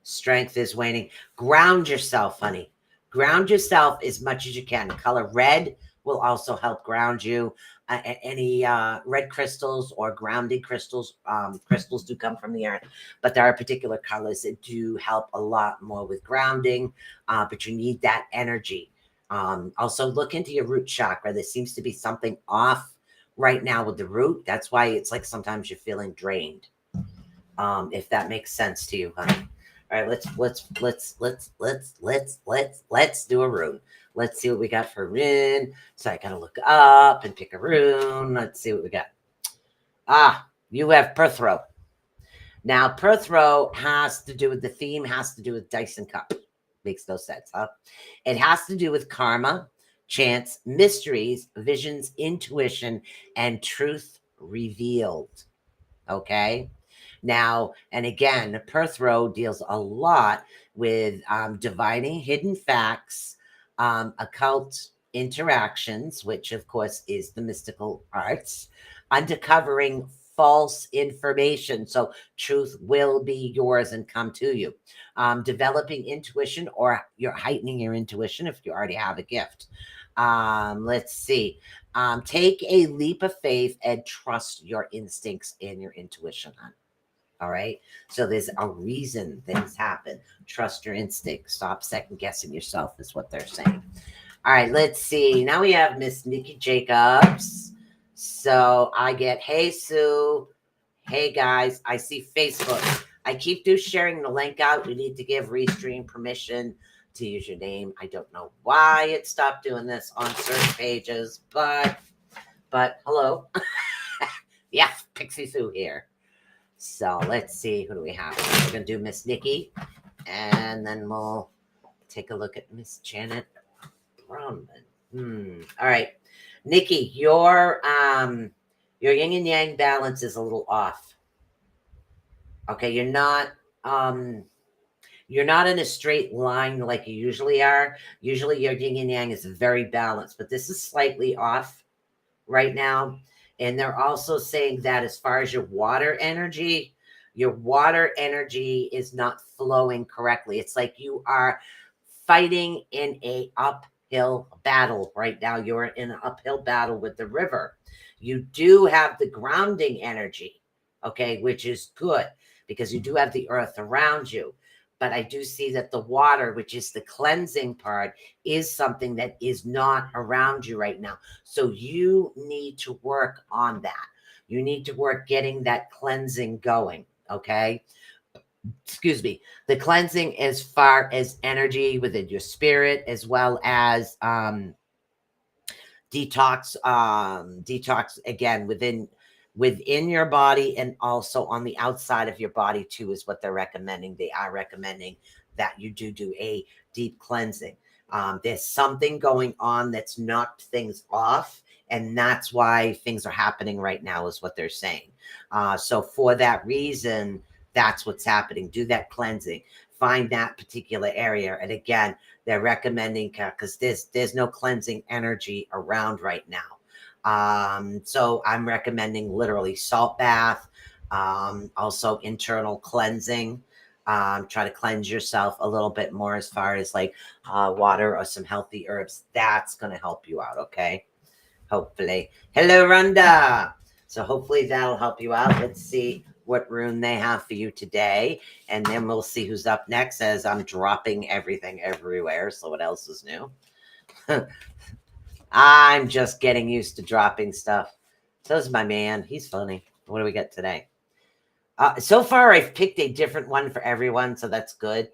Strength is waning. Ground yourself, honey. Ground yourself as much as you can. The color red will also help ground you. Any red crystals or grounding crystals, crystals do come from the earth, but there are particular colors that do help a lot more with grounding, but you need that energy. Also, look into your root chakra. There seems to be something off right now with the root. That's why it's like sometimes you're feeling drained. If that makes sense to you, honey. All right, let's do a rune. Let's see what we got for rune. So I gotta look up and pick a rune. Let's see what we got. You have Perthrow. Now, Perthrow has to do with the theme, has to do with Dyson Cup. Makes no sense, huh? It has to do with karma, chance, mysteries, visions, intuition, and truth revealed. Okay. Now, and again, Perthrow deals a lot with divining hidden facts, occult interactions, which of course is the mystical arts, uncovering false information. So truth will be yours and come to you. Developing intuition, or you're heightening your intuition if you already have a gift. Let's see. Take a leap of faith and trust your instincts and your intuition on. All right. So there's a reason things happen. Trust your instincts. Stop second guessing yourself, is what they're saying. All right. Let's see. Now we have Miss Nikki Jacobs. So I get, hey, Sue. Hey, guys. I see Facebook. I keep sharing the link out. You need to give Restream permission to use your name. I don't know why it stopped doing this on certain pages, but hello. Yeah, Pixie Sue here. So let's see, who do we have? We're going to do Miss Nikki, and then we'll take a look at Miss Janet Brumman. All right, Nikki, your yin and yang balance is a little off. Okay, you're not in a straight line like you usually are. Usually your yin and yang is very balanced, but this is slightly off right now. And they're also saying that as far as your water energy is not flowing correctly. It's like you are fighting in a uphill battle right now. You're in an uphill battle with the river. You do have the grounding energy, okay, which is good because you do have the earth around you. But I do see that the water, which is the cleansing part, is something that is not around you right now. So you need to work on that. You need to work getting that cleansing going. Okay. Excuse me. The cleansing as far as energy within your spirit, as well as detox again within your body, and also on the outside of your body too, is what they're recommending. They are recommending that you do a deep cleansing. There's something going on that's knocked things off, and that's why things are happening right now, is what they're saying. So for that reason, that's what's happening. Do that cleansing. Find that particular area. And again, they're recommending, because there's no cleansing energy around right now. So I'm recommending literally salt bath, also internal cleansing. Try to cleanse yourself a little bit more as far as like water or some healthy herbs. That's going to help you out. Okay. Hopefully. Hello, Rhonda. So hopefully that'll help you out. Let's see what rune they have for you today. And then we'll see who's up next, as I'm dropping everything everywhere. So what else is new? I'm just getting used to dropping stuff. So is my man. He's funny. What do we get today? So far, I've picked a different one for everyone. So that's good.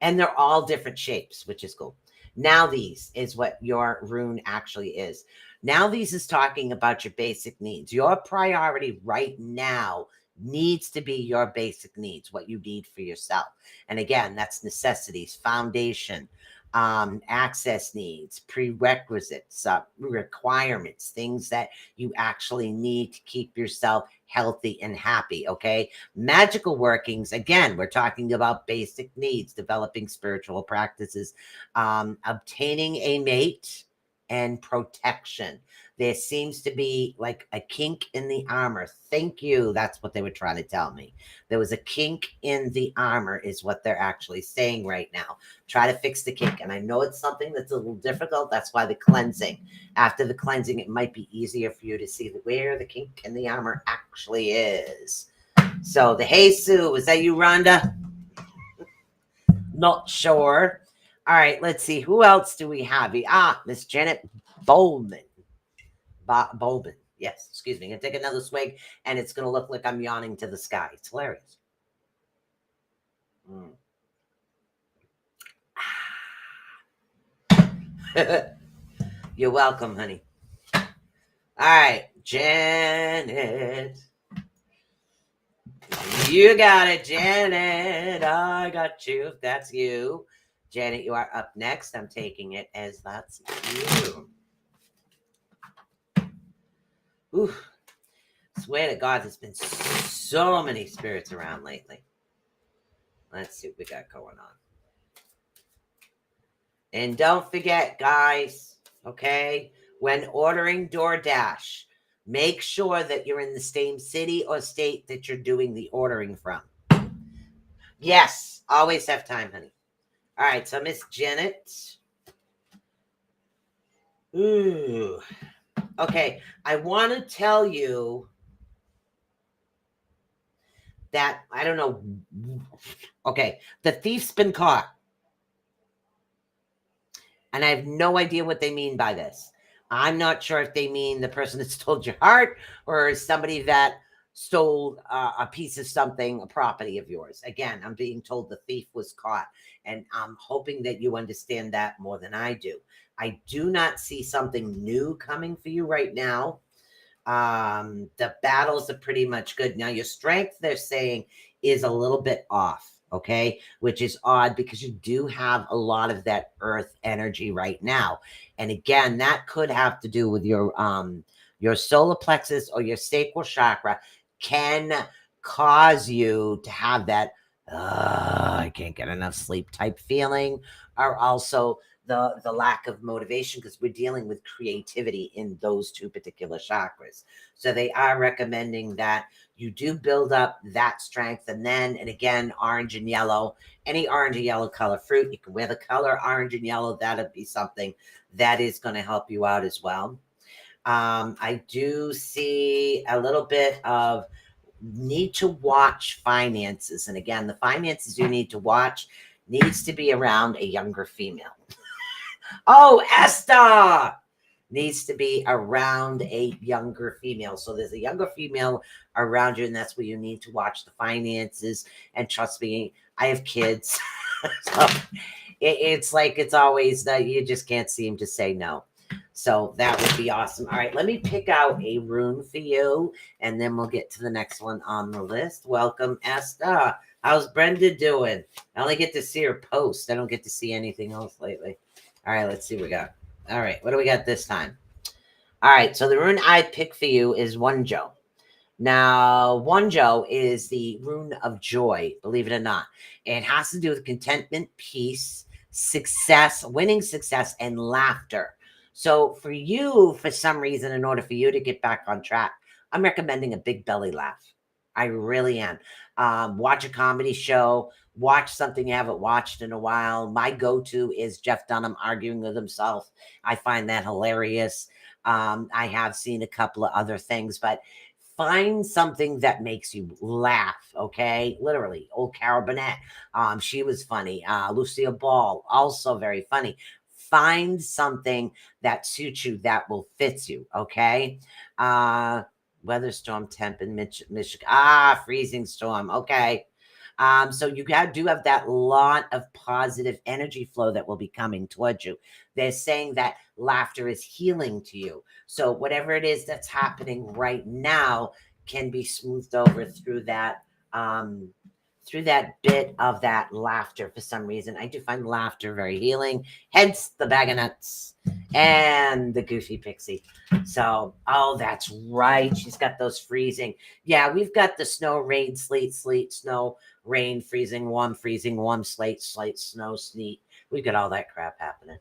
And they're all different shapes, which is cool. Now these is what your rune actually is. Now these is talking about your basic needs. Your priority right now needs to be your basic needs, what you need for yourself. And again, that's necessities, foundation, access needs, prerequisites, requirements, things that you actually need to keep yourself healthy and happy. Okay. Magical workings. Again, we're talking about basic needs, developing spiritual practices, obtaining a mate, and protection. There seems to be like a kink in the armor. Thank you. That's what they were trying to tell me. There was a kink in the armor, is what they're actually saying right now. Try to fix the kink. And I know it's something that's a little difficult. That's why the cleansing. After the cleansing, it might be easier for you to see where the kink in the armor actually is. So the hey Sue, is that you, Rhonda? Not sure. All right, let's see. Who else do we have? Miss Janet Bowman. Bowman. Yes, excuse me. I'm going to take another swig, and it's going to look like I'm yawning to the sky. It's hilarious. You're welcome, honey. All right, Janet. You got it, Janet. I got you. That's you. Janet, you are up next. I'm taking it as that's you. Ooh. Swear to God, there's been so many spirits around lately. Let's see what we got going on. And don't forget, guys, okay, when ordering DoorDash, make sure that you're in the same city or state that you're doing the ordering from. Yes, always have time, honey. All right, so Miss Janet. Ooh. Okay, I want to tell you that, I don't know. Okay, the thief's been caught. And I have no idea what they mean by this. I'm not sure if they mean the person that stole your heart or somebody that stole a piece of something, a property of yours. Again, I'm being told the thief was caught, and I'm hoping that you understand that more than I do. I do not see something new coming for you right now. The battles are pretty much good. Now, your strength, they're saying, is a little bit off, okay, which is odd because you do have a lot of that earth energy right now. And again, that could have to do with your solar plexus or your sacral chakra can cause you to have that I can't get enough sleep type feeling, or also the lack of motivation, because we're dealing with creativity in those two particular chakras. So they are recommending that you do build up that strength, and then, and again, orange and yellow, any orange and yellow color fruit, you can wear the color orange and yellow. That'll be something that is going to help you out as well. I do see a little bit of need to watch finances. And again, the finances you need to watch needs to be around a younger female. Oh, Esther needs to be around a younger female. So there's a younger female around you, and that's where you need to watch the finances. And trust me, I have kids. So it's like it's always that you just can't seem to say no. So that would be awesome. All right, let me pick out a rune for you, and then we'll get to the next one on the list. Welcome, Esther. How's Brenda doing? I only get to see her post. I don't get to see anything else lately. All right, let's see what we got. All right, what do we got this time? All right, so the rune I picked for you is Wonjo. Now, Wonjo is the rune of joy, believe it or not. It has to do with contentment, peace, success, winning success, and laughter. So for you, for some reason, in order for you to get back on track, I'm recommending a big belly laugh. I really am. Watch a comedy show, watch something you haven't watched in a while. My go-to is Jeff Dunham arguing with himself. I find that hilarious. I have seen a couple of other things, but find something that makes you laugh, okay? Literally. Old Carol Burnett, she was funny. Lucille Ball, also very funny. Find something that suits you, that will fit you, okay? Weather storm temp in Michigan. Freezing storm. Okay. So you do have that lot of positive energy flow that will be coming towards you. They're saying that laughter is healing to you. So whatever it is that's happening right now can be smoothed over through that bit of that laughter. For some reason, I do find laughter very healing, hence the bag of nuts and the goofy pixie. So, oh, that's right, she's got those freezing. Yeah, we've got the snow, rain, sleet, snow, rain, freezing, warm, slate, snow, sleet. We've got all that crap happening.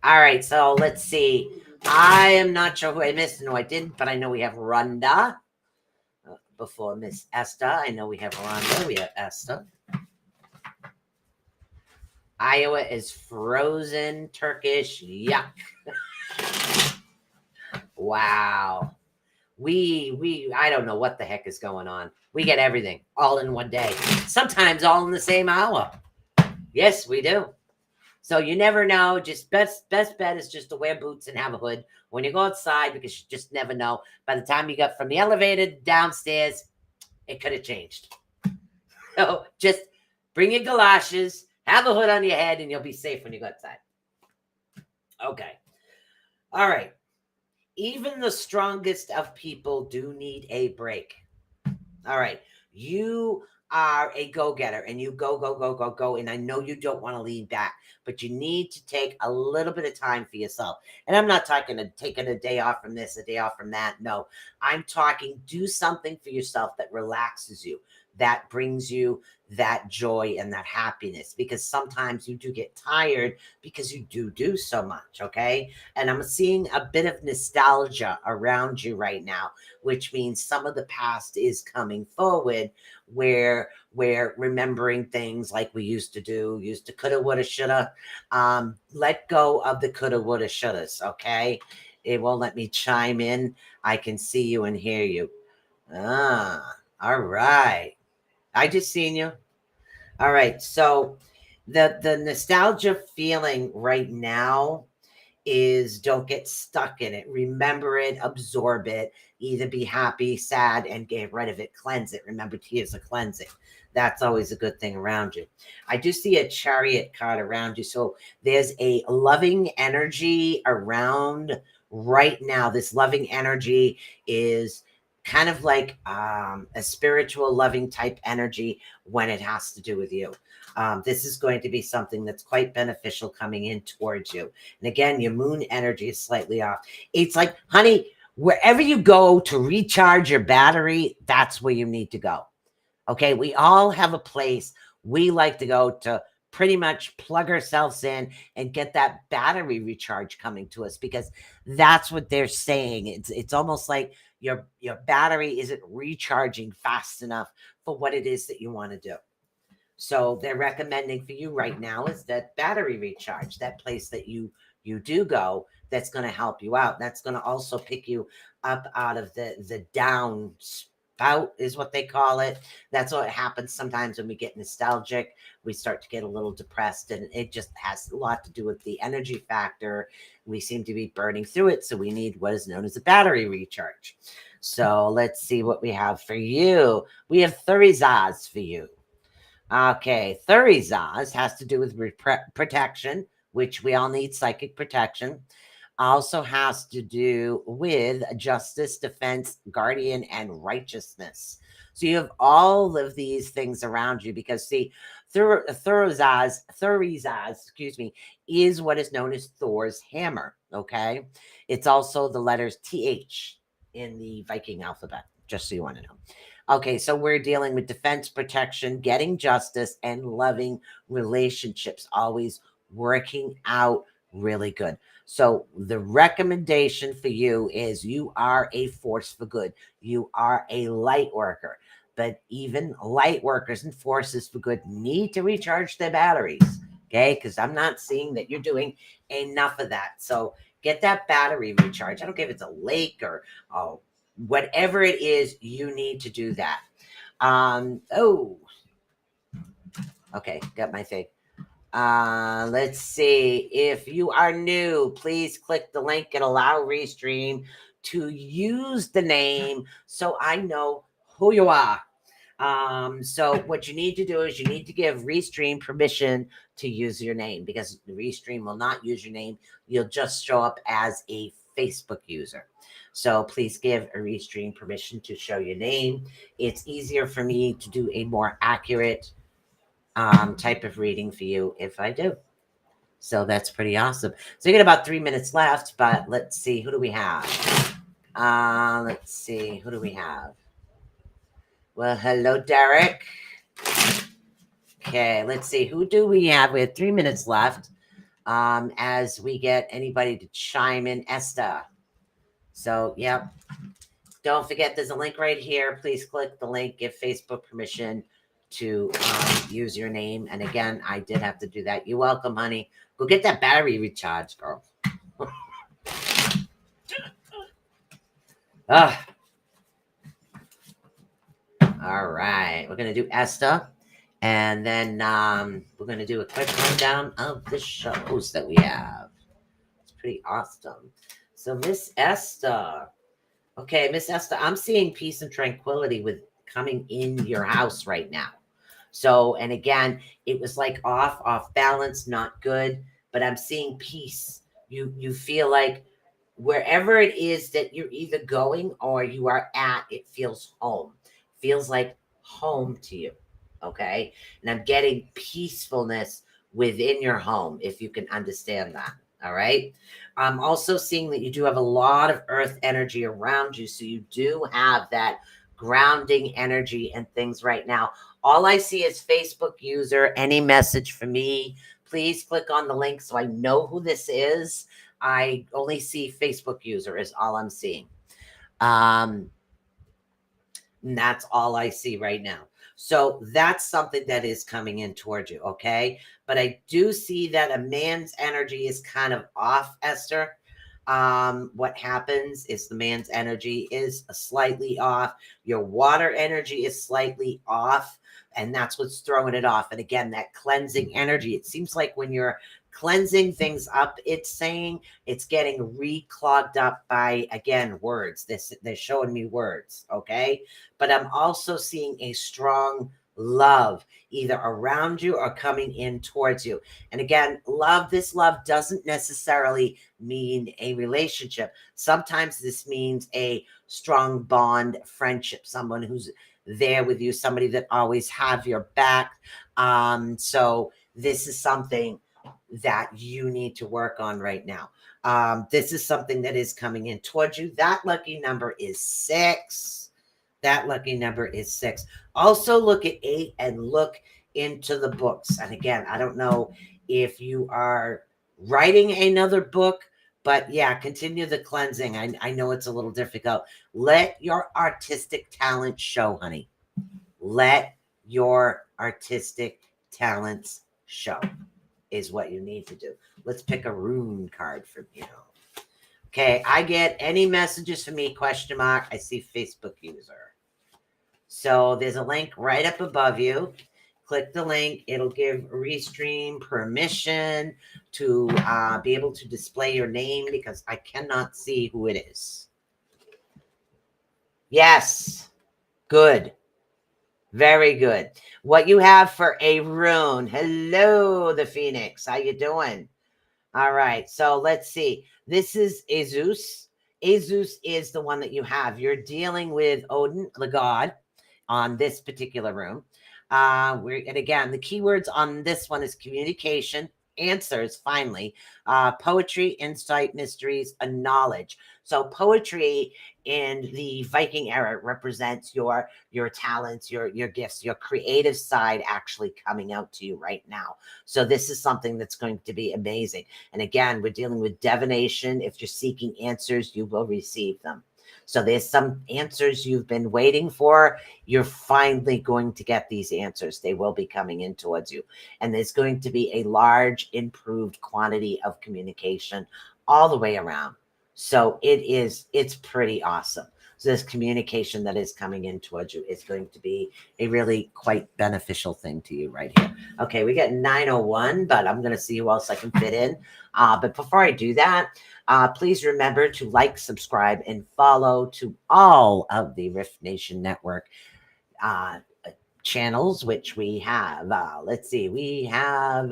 All right, so let's see. I am not sure who I missed. No, I didn't, but I know we have Rhonda before Miss Esther. I know we have Rhonda. We have Esther. Iowa is frozen Turkish. Yuck. Wow. I don't know what the heck is going on. We get everything all in one day. Sometimes all in the same hour. Yes, we do. So you never know. Just best bet is just to wear boots and have a hood when you go outside, because you just never know. By the time you got from the elevator downstairs, it could have changed. So just bring your galoshes, have a hood on your head, and you'll be safe when you go outside. Okay. All right. Even the strongest of people do need a break. All right. You are a go-getter, and you go. And I know you don't want to lean back, but you need to take a little bit of time for yourself. And I'm not talking to taking a day off from this, a day off from that. No, I'm talking do something for yourself that relaxes you. that brings you that joy and that happiness, because sometimes you do get tired because you do so much. Okay. And I'm seeing a bit of nostalgia around you right now, which means some of the past is coming forward, where remembering things like we used to coulda, woulda, shoulda. Let go of the coulda, woulda, shouldas. Okay. It won't let me chime in. I can see you and hear you. All right. I just seen you. All right. So the nostalgia feeling right now is don't get stuck in it. Remember it, absorb it, either be happy, sad, and get rid of it, cleanse it. Remember tea is a cleansing. That's always a good thing around you. I do see a chariot card around you. So there's a loving energy around right now. This loving energy is kind of like a spiritual loving type energy when it has to do with you. This is going to be something that's quite beneficial coming in towards you. And again, your moon energy is slightly off. It's like, honey, wherever you go to recharge your battery, that's where you need to go. Okay. We all have a place we like to go to pretty much plug ourselves in and get that battery recharge coming to us, because that's what they're saying. It's almost like your battery isn't recharging fast enough for what it is that you want to do. So they're recommending for you right now is that battery recharge, that place that you do go, that's going to help you out. That's going to also pick you up out of the down spout is what they call it. That's what happens sometimes when we get nostalgic. We start to get a little depressed, and it just has a lot to do with the energy factor. We seem to be burning through it, so we need what is known as a battery recharge. So let's see what we have for you. We have Thurizaz for you. Okay, Thurizaz has to do with protection, which we all need psychic protection. Also has to do with justice, defense, guardian, and righteousness. So you have all of these things around you, because see, Thurizaz, excuse me, is what is known as Thor's hammer. Okay, it's also the letters TH in the Viking alphabet, just so you want to know. Okay, so we're dealing with defense, protection, getting justice, and loving relationships, always working out really good. So the recommendation for you is you are a force for good. You are a light worker. But even light workers and forces for good need to recharge their batteries. Okay, because I'm not seeing that you're doing enough of that. So get that battery recharge. I don't care if it's a lake or whatever it is, you need to do that. Okay, got my thing. Let's see. If you are new, please click the link and allow Restream to use the name so I know who you are. So what you need to do is you need to give Restream permission to use your name, because Restream will not use your name. You'll just show up as a Facebook user. So please give a Restream permission to show your name. It's easier for me to do a more accurate type of reading for you if I do. So that's pretty awesome. So you got about 3 minutes left, but let's see. Who do we have? Let's see. Who do we have? Well, hello, Derek. Okay, let's see. Who do we have? We have 3 minutes left. As we get anybody to chime in, Esther. So, yep. Don't forget, there's a link right here. Please click the link. Give Facebook permission to use your name. And again, I did have to do that. You're welcome, honey. Go get that battery recharged, girl. All right. We're going to do Esther. And then we're going to do a quick rundown of the shows that we have. It's pretty awesome. So, Miss Esther. Okay, Miss Esther, I'm seeing peace and tranquility with coming in your house right now. So, and again, it was like off balance, not good, but I'm seeing peace. You feel like wherever it is that you're either going or you are at, it feels home. Feels like home to you. Okay? And I'm getting peacefulness within your home, if you can understand that. All right. I'm also seeing that you do have a lot of earth energy around you. So you do have that grounding energy and things right now. All I see is Facebook user. Any message for me, please click on the link so I know who this is. I only see Facebook user is all I'm seeing. And that's all I see right now. So that's something that is coming in towards you, okay? But I do see that a man's energy is kind of off, Esther. What happens is the man's energy is slightly off. Your water energy is slightly off, and that's what's throwing it off. And again, that cleansing energy, it seems like when you're cleansing things up, it's saying it's getting reclogged up by, again, words. They're showing me words, okay? But I'm also seeing a strong love either around you or coming in towards you. And again, this love doesn't necessarily mean a relationship. Sometimes this means a strong bond, friendship, someone who's there with you, somebody that always have your back. So this is something that you need to work on right now. This is something that is coming in towards you. That lucky number is 6. That lucky number is 6. Also look at 8 and look into the books. And again, I don't know if you are writing another book, but yeah, continue the cleansing. I know it's a little difficult. Let your artistic talent show, honey. Let your artistic talents show is what you need to do. Let's pick a rune card from you. Okay, I get any messages for me, question mark. I see Facebook user. So there's a link right up above you. Click the link. It'll give Restream permission to be able to display your name because I cannot see who it is. Yes. Good. Very good. What you have for a rune. Hello, the Phoenix. How you doing? All right. So let's see. This is Azus. Azus is the one that you have. You're dealing with Odin, the god, on this particular room. And again, the keywords on this one is communication, answers, finally, poetry, insight, mysteries, and knowledge. So poetry in the Viking era represents your talents, your gifts, your creative side actually coming out to you right now. So this is something that's going to be amazing. And again, we're dealing with divination. If you're seeking answers, you will receive them. So there's some answers you've been waiting for. You're finally going to get these answers. They will be coming in towards you. And there's going to be a large improved quantity of communication all the way around. So it's pretty awesome. So this communication that is coming in towards you is going to be a really quite beneficial thing to you right here. Okay, we got 901, but I'm going to see who else I can fit in. But before I do that, please remember to like, subscribe, and follow to all of the Rift Nation Network channels, which we have. Let's see, we have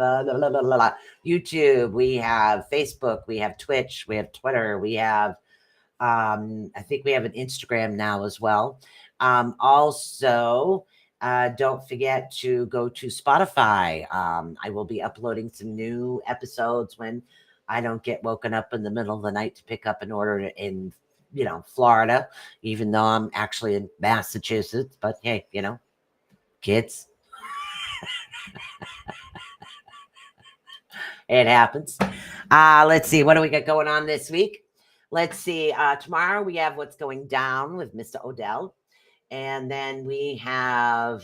YouTube, we have Facebook, we have Twitch, we have Twitter, we have I think we have an Instagram now as well. Also, don't forget to go to Spotify. I will be uploading some new episodes when I don't get woken up in the middle of the night to pick up an order in, Florida, even though I'm actually in Massachusetts. But hey, kids, it happens. Let's see. What do we got going on this week? Let's see. Tomorrow we have What's Going Down with Mr. Odell. And then we have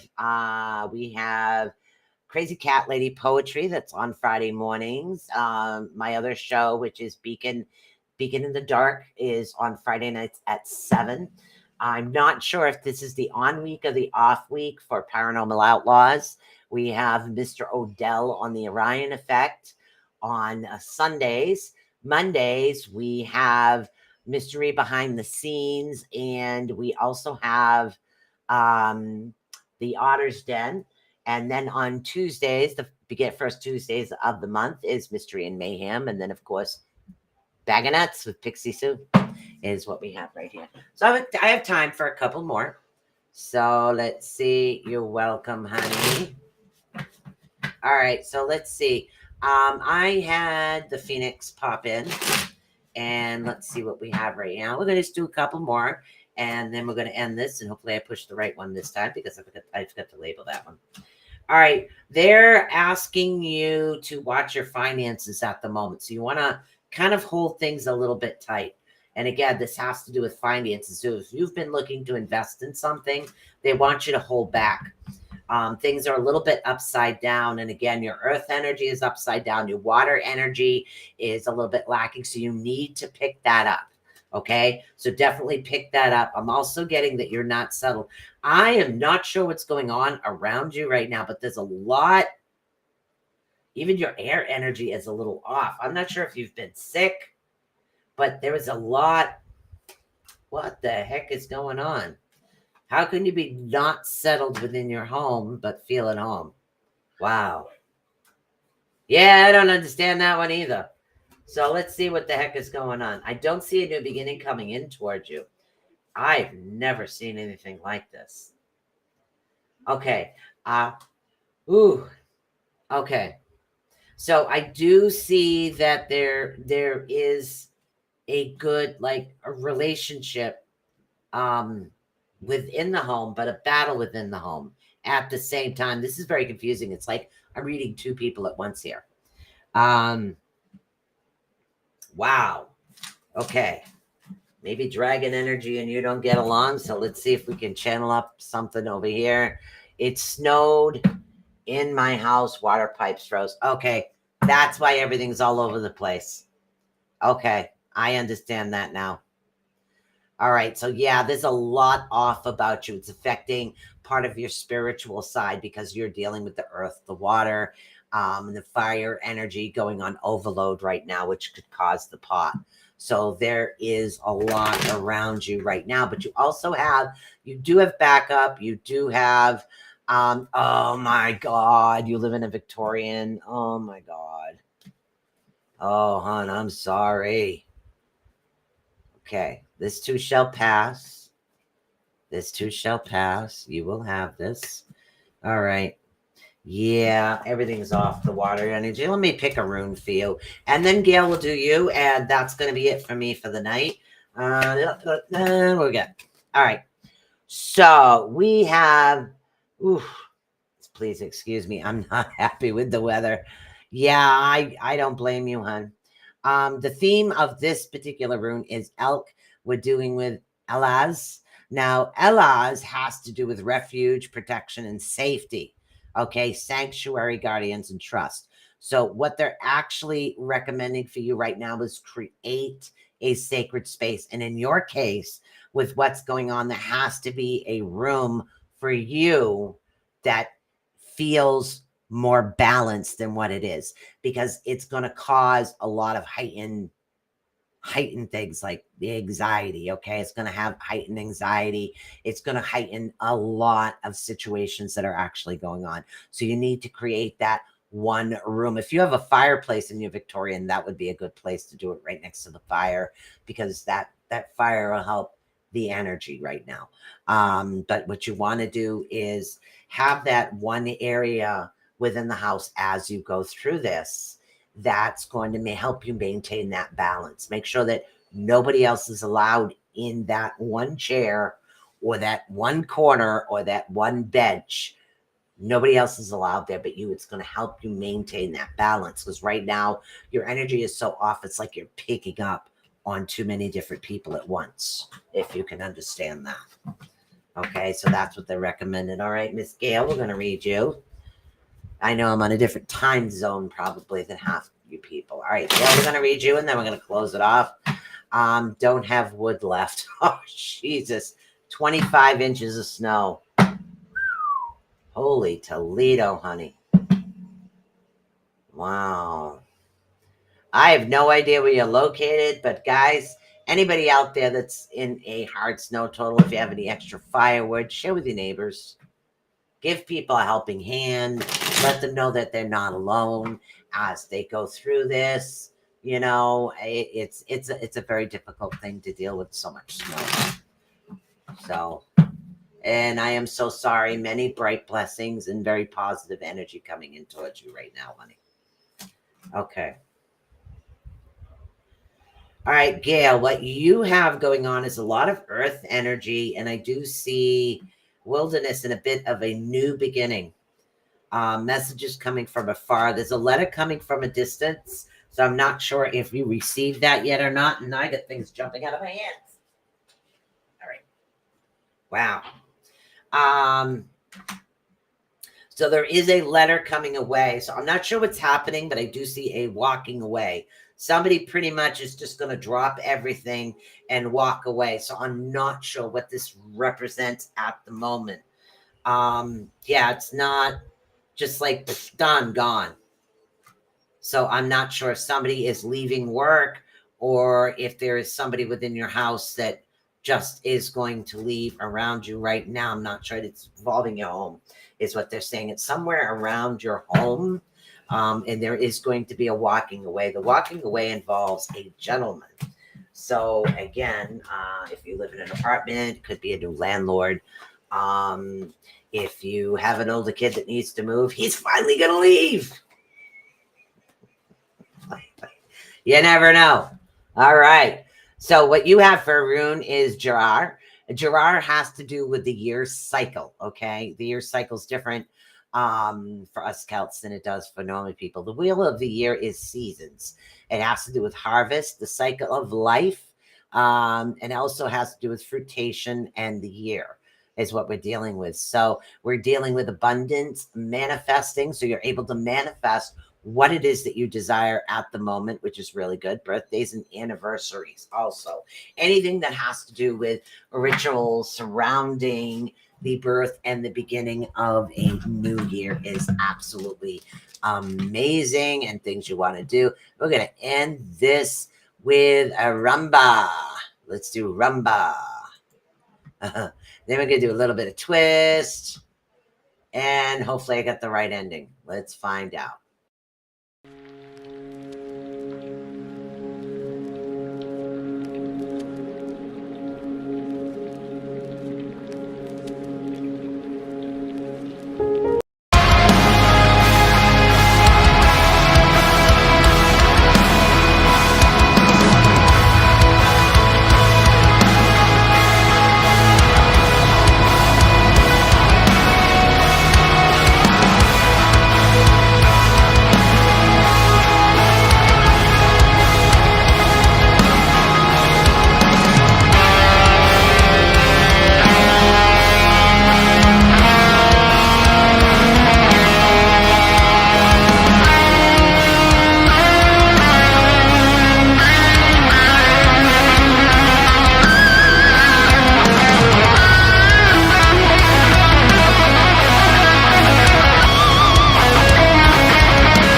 Crazy Cat Lady Poetry that's on Friday mornings. My other show, which is Beacon in the Dark, is on Friday nights at 7. I'm not sure if this is the on week or the off week for Paranormal Outlaws. We have Mr. Odell on the Orion Effect on Sundays. Mondays, we have Mystery Behind the Scenes, and we also have the Otter's Den. And then on Tuesdays, the first Tuesdays of the month is Mystery and Mayhem. And then, of course, Bag of Nuts with Pixie Sue is what we have right here. So I have time for a couple more. So let's see. You're welcome, honey. All right. So let's see. I had the Phoenix pop in. And let's see what we have right now. We're going to just do a couple more. And then we're going to end this, and hopefully I pushed the right one this time because I forgot to label that one. All right. They're asking you to watch your finances at the moment. So you want to kind of hold things a little bit tight. And again, this has to do with finances. So if you've been looking to invest in something, they want you to hold back. Things are a little bit upside down. And again, your earth energy is upside down. Your water energy is a little bit lacking. So you need to pick that up. Okay. So definitely pick that up. I'm also getting that you're not settled. I am not sure what's going on around you right now, but there's a lot. Even your air energy is a little off. I'm not sure if you've been sick, but there is a lot. What the heck is going on? How can you be not settled within your home, but feel at home? Wow. Yeah, I don't understand that one either. So let's see what the heck is going on. I don't see a new beginning coming in towards you. I've never seen anything like this. Okay. Ooh. Okay. So I do see that there is a good, like, a relationship within the home, but a battle within the home at the same time. This is very confusing. It's like I'm reading two people at once here. Wow. Okay. Maybe dragon energy and you don't get along. So let's see if we can channel up something over here. It snowed in my house. Water pipes froze. Okay. That's why everything's all over the place. Okay. I understand that now. All right. So yeah, there's a lot off about you. It's affecting part of your spiritual side because you're dealing with the earth, the water, and the fire energy going on overload right now, which could cause the pot. So there is a lot around you right now, but you do have backup. You do have, oh my God, you live in a Victorian. Oh my God. Oh, hon, I'm sorry. Okay, this too shall pass. This too shall pass. You will have this. All right. Yeah, everything's off the water energy. Let me pick a rune for you. And then Gail will do you. And that's going to be it for me for the night. We're good. All right. So we have. Oof, please excuse me. I'm not happy with the weather. Yeah, I don't blame you, hon. The theme of this particular rune is elk. We're doing with Elaz. Now, Elaz has to do with refuge, protection, and safety. Okay, sanctuary, guardians, and trust. So, what they're actually recommending for you right now is create a sacred space. And in your case, with what's going on, there has to be a room for you that feels more balanced than what it is, because it's going to cause a lot of heightened things like the anxiety. Okay, it's going to have heightened anxiety. It's going to heighten a lot of situations that are actually going on. So you need to create that one room. If you have a fireplace in your Victorian, that would be a good place to do it, right next to the fire, because that fire will help the energy right now. But what you want to do is have that one area within the house as you go through this that's going to help you maintain that balance. Make sure that nobody else is allowed in that one chair or that one corner or that one bench. Nobody else is allowed there but you. It's going to help you maintain that balance, because right now your energy is so off. It's like you're picking up on too many different people at once, if you can understand that. Okay, so that's what they're recommending. All right, Miss Gail, we're going to read you. I know I'm on a different time zone probably than half you people. All right, well, we're going to read you and then we're going to close it off. Don't have wood left. Oh, Jesus. 25 inches of snow. Holy Toledo, honey. Wow. I have no idea where you're located, but guys, anybody out there that's in a hard snow total, if you have any extra firewood, share with your neighbors. Give people a helping hand. Let them know that they're not alone as they go through this. You know, it's a very difficult thing to deal with so much snow. So, and I am so sorry. Many bright blessings and very positive energy coming in towards you right now, honey. Okay. All right, Gail, what you have going on is a lot of earth energy, and I do see wilderness and a bit of a new beginning. Messages coming from afar. There's a letter coming from a distance, so I'm not sure if you received that yet or not, and I got things jumping out of my hands. All right. Wow. So there is a letter coming away. So I'm not sure what's happening, but I do see a walking away. Somebody pretty much is just going to drop everything and walk away. So I'm not sure what this represents at the moment. Yeah, it's not just like done, gone. So I'm not sure if somebody is leaving work or if there is somebody within your house that just is going to leave around you right now. I'm not sure it's involving your home, is what they're saying. It's somewhere around your home. And there is going to be a walking away. The walking away involves a gentleman. So again, if you live in an apartment, it could be a new landlord. If you have an older kid that needs to move, he's finally going to leave. You never know. All right. So what you have for Arun is Gerard. Gerard has to do with the year cycle. Okay. The year cycle is different for us Celts than it does for normal people. The wheel of the year is seasons. It has to do with harvest, the cycle of life, and also has to do with fruitation and the year is what we're dealing with. So we're dealing with abundance, manifesting. So you're able to manifest what it is that you desire at the moment, which is really good. Birthdays and anniversaries also. Anything that has to do with rituals surrounding the birth and the beginning of a new year is absolutely amazing, and things you want to do. We're going to end this with a rumba. Let's do rumba. Then we're going to do a little bit of twist, and hopefully I got the right ending. Let's find out.